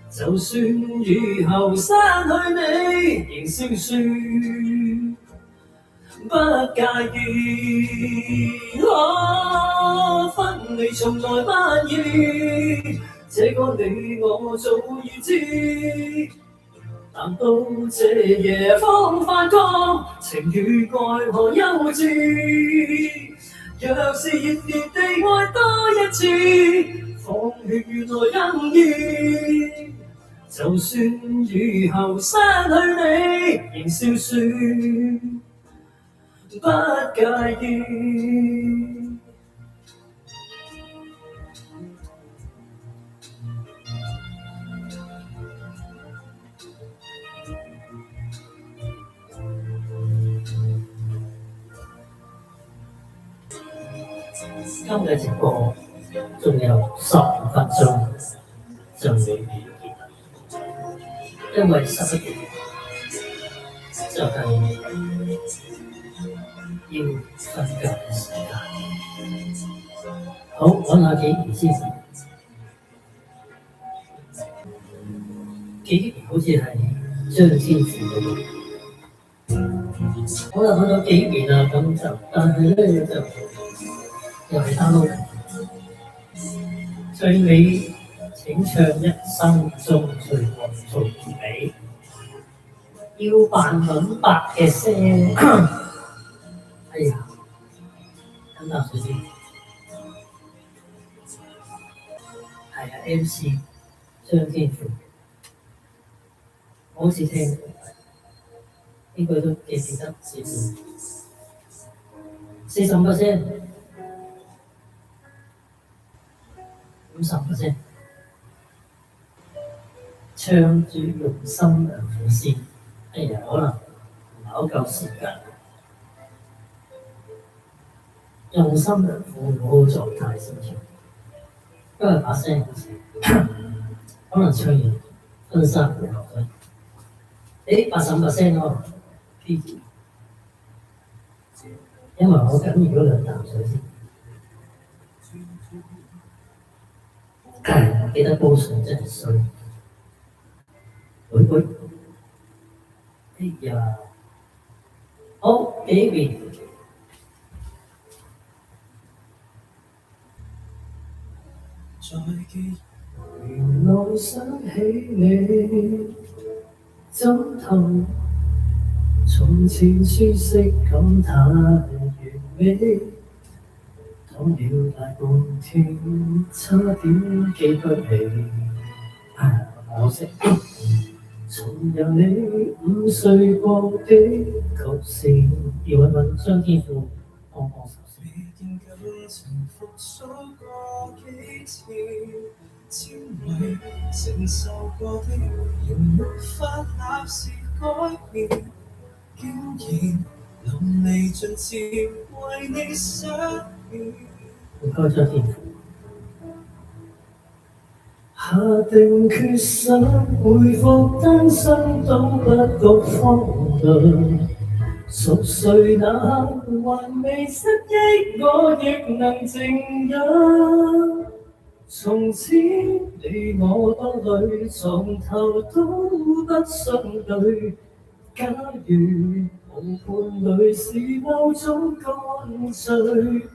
就算以後失去你，仍笑說不介意。分離從來不易，這個你我早已知。難道這夜方發覺情與愛何幼稚？若是熱烈地愛多一次，放棄原來更易。就算以後失去你，仍笑說不介意。今日直播仲有15分鐘就會完結，因為11點就係要瞓覺嘅時間。好，講下記憶先。記憶好似係張天賦嗰個。好啦，去到記憶面啦，咁就但係咧就又係download。最尾請唱一生中最愛最美，要扮敏白嘅聲。哎呀，飲啖水先。係啊 ，MC 張天賦，我好似聽過，應該都記得少少。45%。50%，唱住用心良苦先。哎呀，可能唔係好夠時間。用心良苦好好狀態先唱，因為把聲好似可能唱完分3回合咗。85%咯 ，P 字。因為我緊要嗰2啖水先。記得煲水真係衰。喂喂，哎呀，好 baby，在記原來想起你，枕頭從前舒適感太完美，躺了大半天，差點記不起。可惜。重遊你午睡過的曲線，要揾揾張天賦幫幫手先。未見感情復甦過幾次，千位承受過的，仍沒法立時改變，竟然淋漓盡致為你失眠。唔該張天賦。下定決心回復單身都不覺荒涼，熟睡那刻還未失憶，我亦能靜養。從此你我多累，床頭都不相對。假如無伴侶是某種乾脆。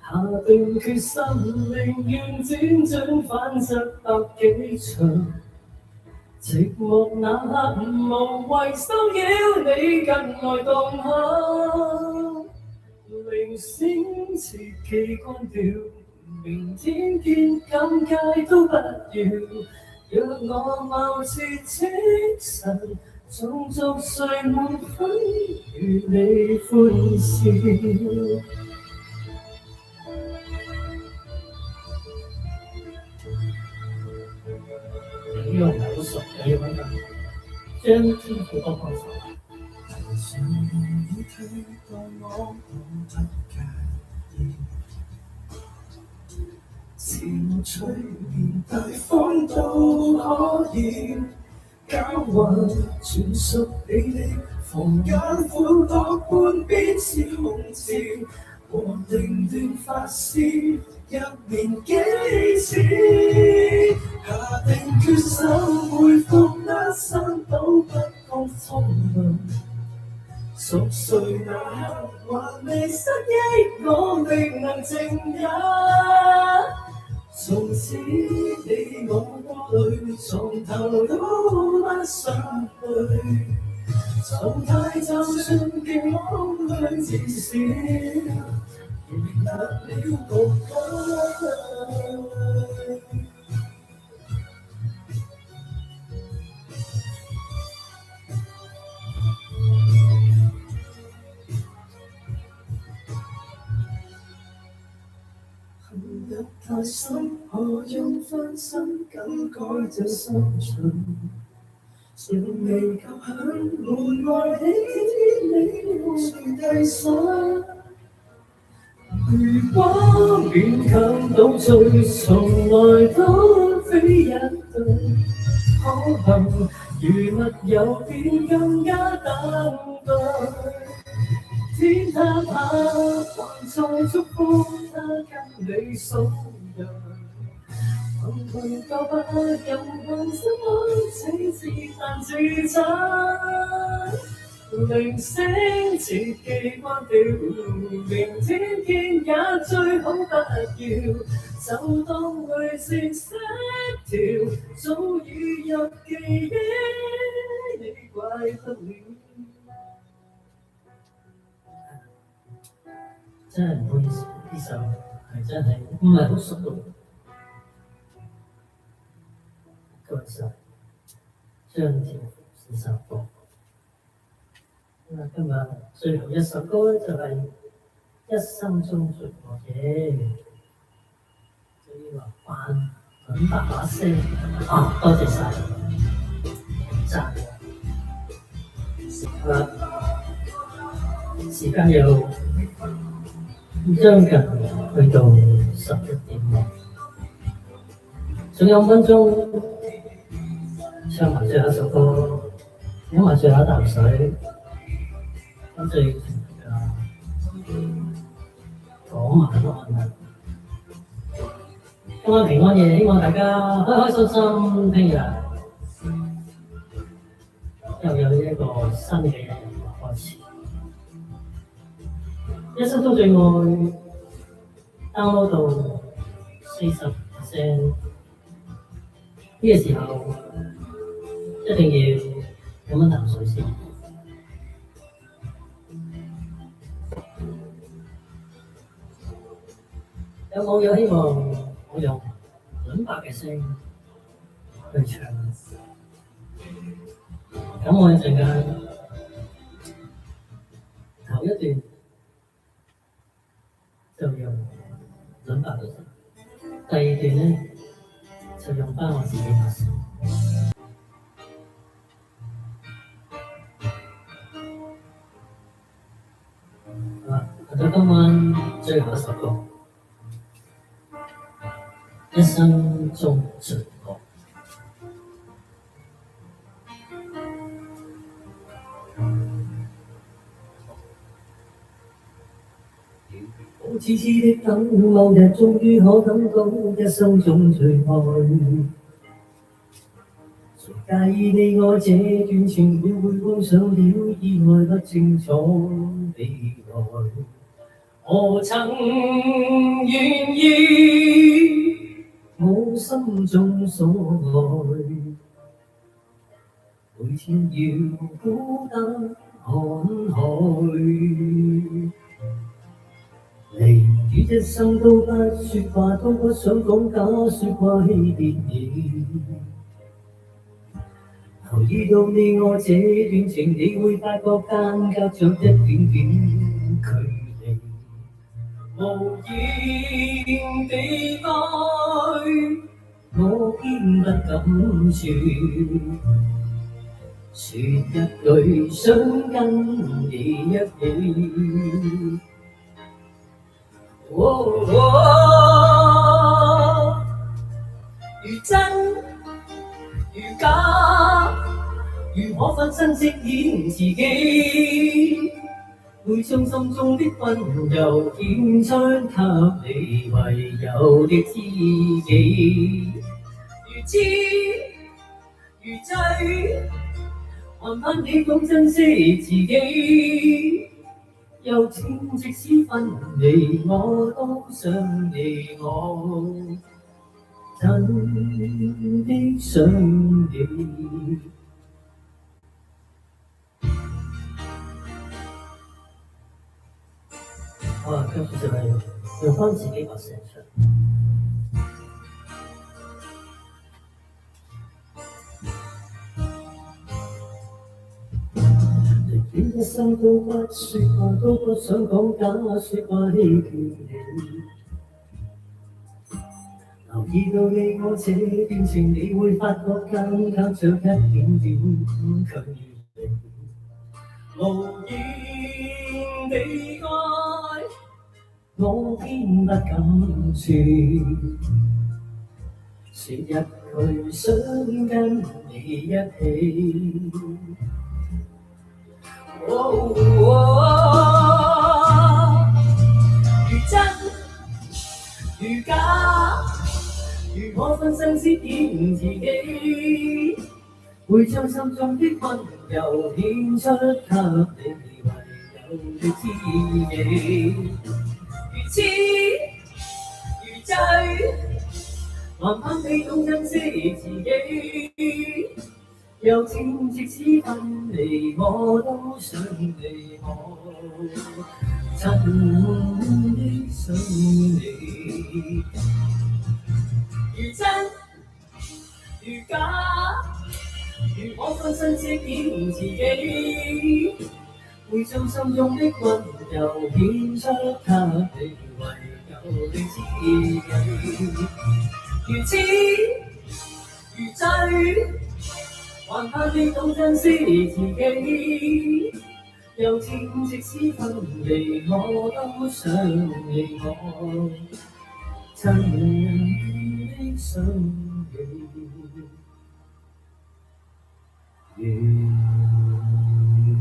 下定決心，寧願輾轉反側百幾場，寂寞那刻無謂騷擾你近來動向，鈴聲切記關掉，明天見尷尬都不要，若我貌似精神，縱逐睡夢分與你歡笑。呢個唔係好熟嘅，要揾人張天賦幫幫手。常容易替代我懂得介意，自我催眠大方都可以，狡猾全屬你的房間寬多半邊是空置，和定斷發絲入眠幾次，下定決心回復單身都不覺荒涼，熟睡那刻還未失憶，我並能靜忍。從此你我多累，床頭都不相對，狀態就算極空虛，至少仍達了獨家。入太深，何用分身更改這心情？尚未夠響，門外起天你誰遞上？如果勉強到最，從來都非一對，可能如密友便更加等待。天塌下，還在祝福他跟你數人，幸運夠不任憑心安，請自彈自讚。鈴聲切記關掉，明天見也最好不要，就當淚腺失調，早已入記憶，你怪不了。真係唔好意思，呢首係真係唔係好熟咯。該晒張天賦先生播。咁啊，今日最後一首歌咧就係一生中最愛嘅，就要話扮揾白把聲啊！多謝晒，讚好啦，時間又將近去到11點喎，仲有5分鐘，唱埋最後一首歌，飲埋最後一啖水，跟住講埋落去。今晚平安夜，希望大家開開心心。聽日又有一個新嘅一日開始。一生中最愛 download 到40%，呢個時候一定要飲一啖水先。有網友希望我用倫伯嘅聲去唱，咁我一陣間頭一段就用倫伯嘅聲，第二段呢就用返我自己嘅聲。嚟到今晚最後一首歌。一生中最愛，我痴痴的等，某日終於可等到一生中最愛。誰介意你愛這段情了會碰上了意外不清楚未來，何曾願意我心中所愛，每天要孤單看海，離別一生都不說話，都不想講假說話欺騙你。留意到你我這段情，你會發覺間隔着一點點距離。無言地愛，我偏不敢說，說一句想跟你一起。如真如假，如可分身飾演自己，會將心中的溫柔獻出給你唯有的知己。如痴如醉，還盼你懂珍惜自己。又情即使分離，我都想你，我真的想你。跟住就係用返自己把聲唱。一生都不說話，都不想講假說話欺騙你。留意到你我這段情，你會發覺間隔着一點點距離。無言地愛，我偏不敢說，說一句想跟你一起。如真如假，如可分身飾演自己，會將心中的溫柔獻出給你唯有的知己。如痴如醉，還盼你懂珍惜自己。有情即使分離，我都想你，我真的想你。如真如假，如可分身飾演自己，會將心中的溫柔獻出給你唯有的知己。如痴如醉，還盼你懂珍惜自己。有情即使分離，我都想你，我真的想你。如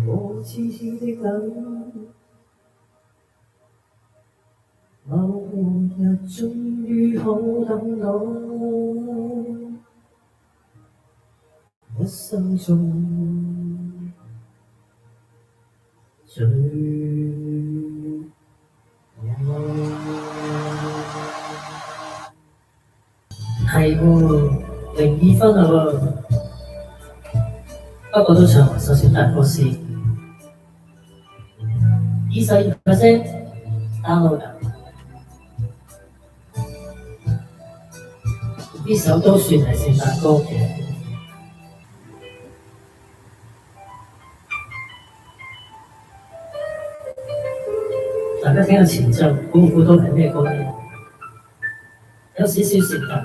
我痴痴的等，某日終於可等到，一生中最係喎，02分啦喎，不過都唱埋首選大歌先。22% download 㗎，呢首都算係聖誕歌嘅。大家聽下前奏，估唔估到係咩歌咧？有少少聖誕，唔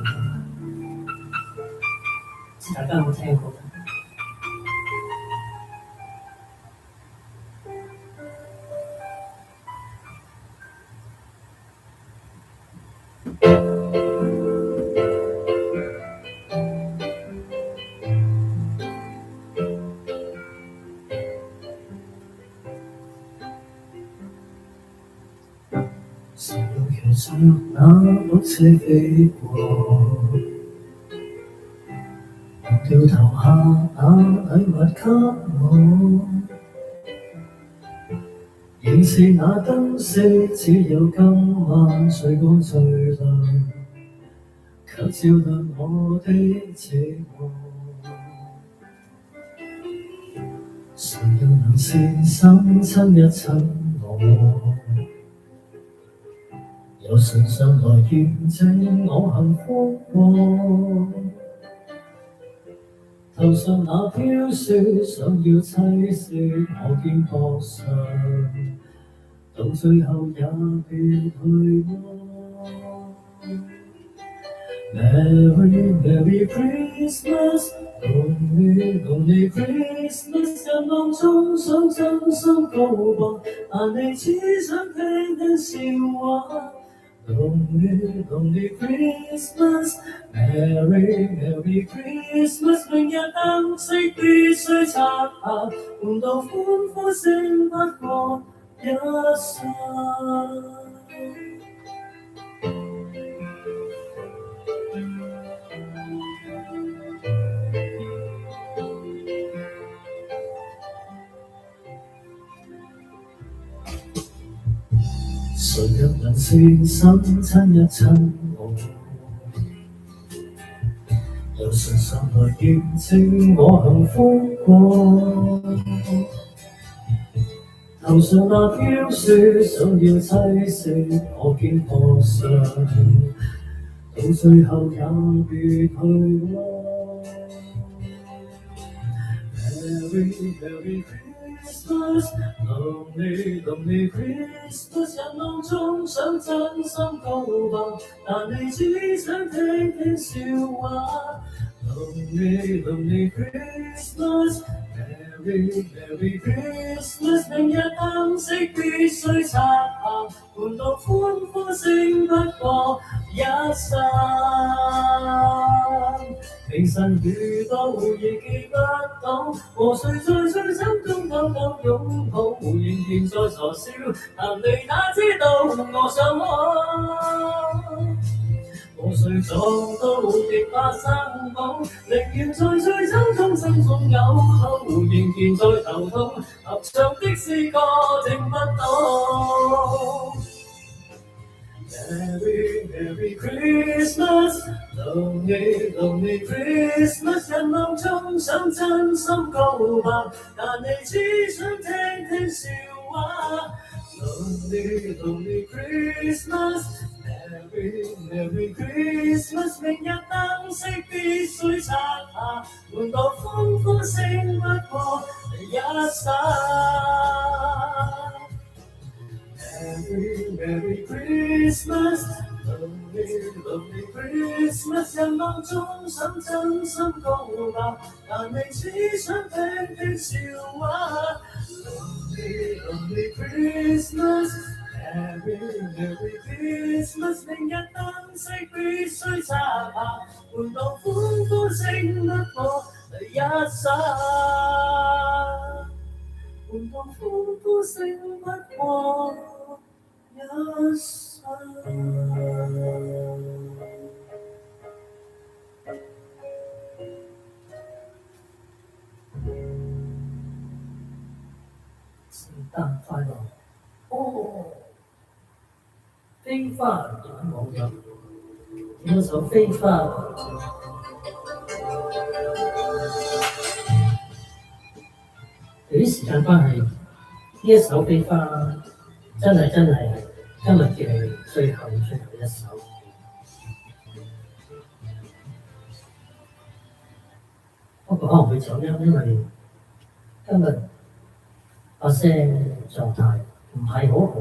知大家有冇聽過？誰又騎着那綠車飛過，忘掉投下那禮物給我，仍是那燈飾，只有今晚最光最亮，卻照亮我的寂寞。誰又能善心親一親我？有信上來驗證我幸福過，頭上那飄雪想要棲息我肩膊上，到最後也別去摸。Merry Merry Christmas， Lonely Lonely Christmas， 人浪中想真心告白，但你只想聽聽笑話。Lonely Lonely Christmas， Merry Merry Christmas， 明日燈飾必須拆下，換到歡呼聲不過一剎。誰又能善心親一親我？有信上來驗證我幸福過，頭上那飄雪想要棲息我肩膊上，到最後也別去摸。Merry Merry Christmas， Lonely Lonely Christmas， 人浪中想真心告白，但你只想聽聽笑話。Lonely Lonely Christmas， Merry Merry Christmas， 明日燈飾必須拆下，換到歡呼聲不過一剎。明晨遇到仍記不到，和誰在最心中偷偷擁抱，仍然在傻笑，但你哪知道我想開。和誰撞到亦怕生保，寧願在最心中心中有痛，仍然在頭痛，合唱的詩歌聽不到。Merry Merry Christmas， Lonely Lonely Christmas， 人浪中想真心告白，但你只想聽聽笑話。Lonely Lonely Christmas，Merry Merry Christmas， 明日燈飾必須拆下，換到歡呼聲不過一剎。Merry Merry Christmas， Lonely Lonely Christmas， 人浪中想真心告白，但你只想聽聽笑話。Lonely Lonely Christmas，Merry Merry Christmas， 明日燈飾必須拆下，換到歡呼聲不過一剎，換到歡呼聲不過一剎。誕快樂！哦，飛花點網友點一首飛花。由於時間關係，呢一首飛花真係今日嘅最後一首。不過可能會走音，因為今日把聲狀態唔係好好。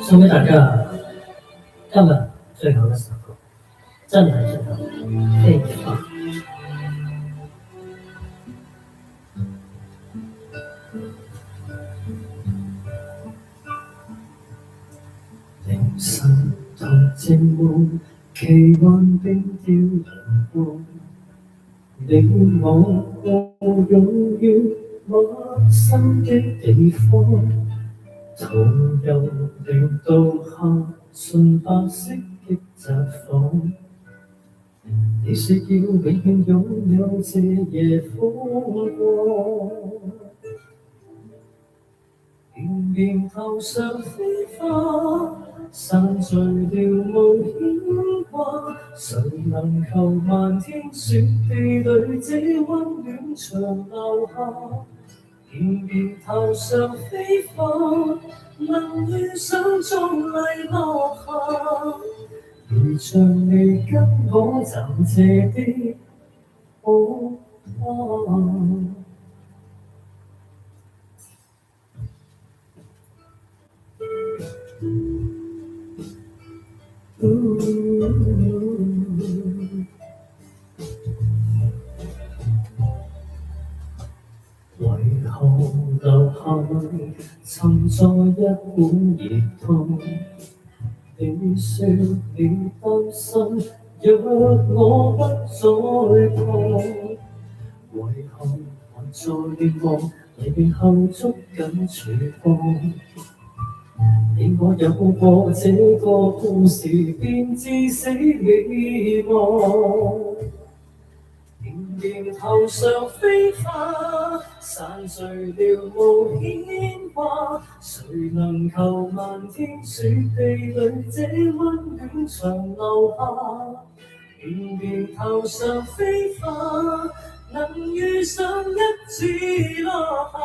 送俾大家今日最後一首歌，真係最後飛花。凌晨同寂寞，奇幻冰雕陽光，你我擁於陌生的地方，途遊令到下純白色的札幌，你說要永遠擁有這夜風光。面頭上飛花，散聚了無牽掛，誰能求漫天雪地裏這溫暖長留下？面頭上飛花，能遇上壯麗落下，如像你跟我暫借的火花。為何留下沉在一碗熱湯？你說你擔心，若我不再碰，為何還在凝望黎明後捉緊曙光？你我有過這個故事，便至死未忘。面頭上飛花，散聚了無牽掛，誰能求漫天雪地裏這溫暖長留下？面頭上飛花，能遇上一次落下，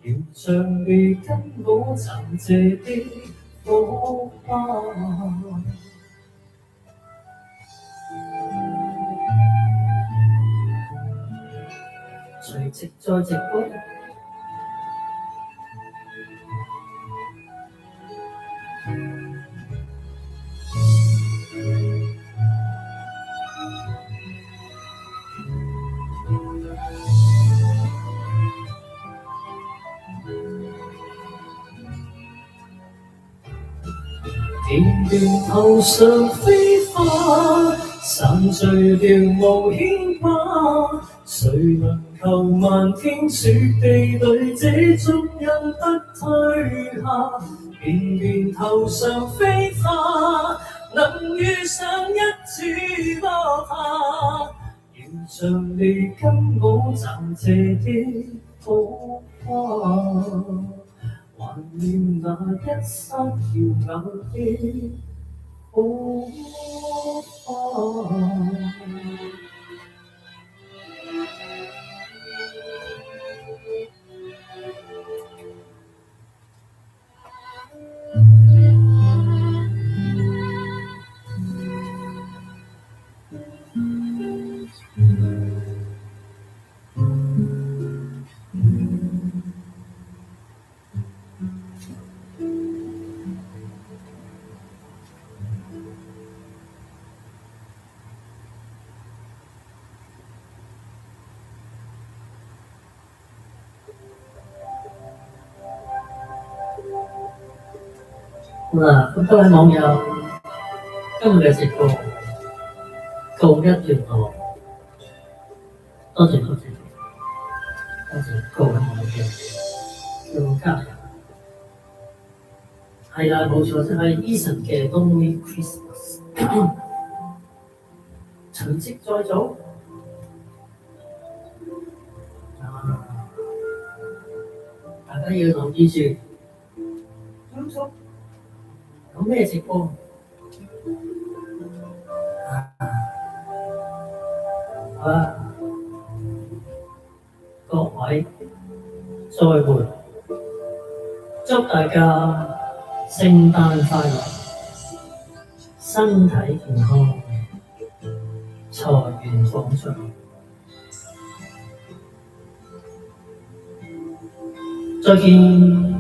如像你跟我暫借的火花。垂直在直播，面頭上飛花，散聚了無牽掛，誰能求漫天雪地裏這足印不退下？面頭上飛花，能遇上一次落下，如像你跟我暫借的火花。懷念那一剎耀眼的火花。咁多位網友，今日嘅直播告一段落，多謝各位網友嘅加入。係啦，冇錯，就係 Eason 嘅 Lonely Christmas。隨即再早，家要留意住，啱叔，講咩直播？好啦，各位再會，祝大家聖誕快樂，身體健康，財源廣進。再見。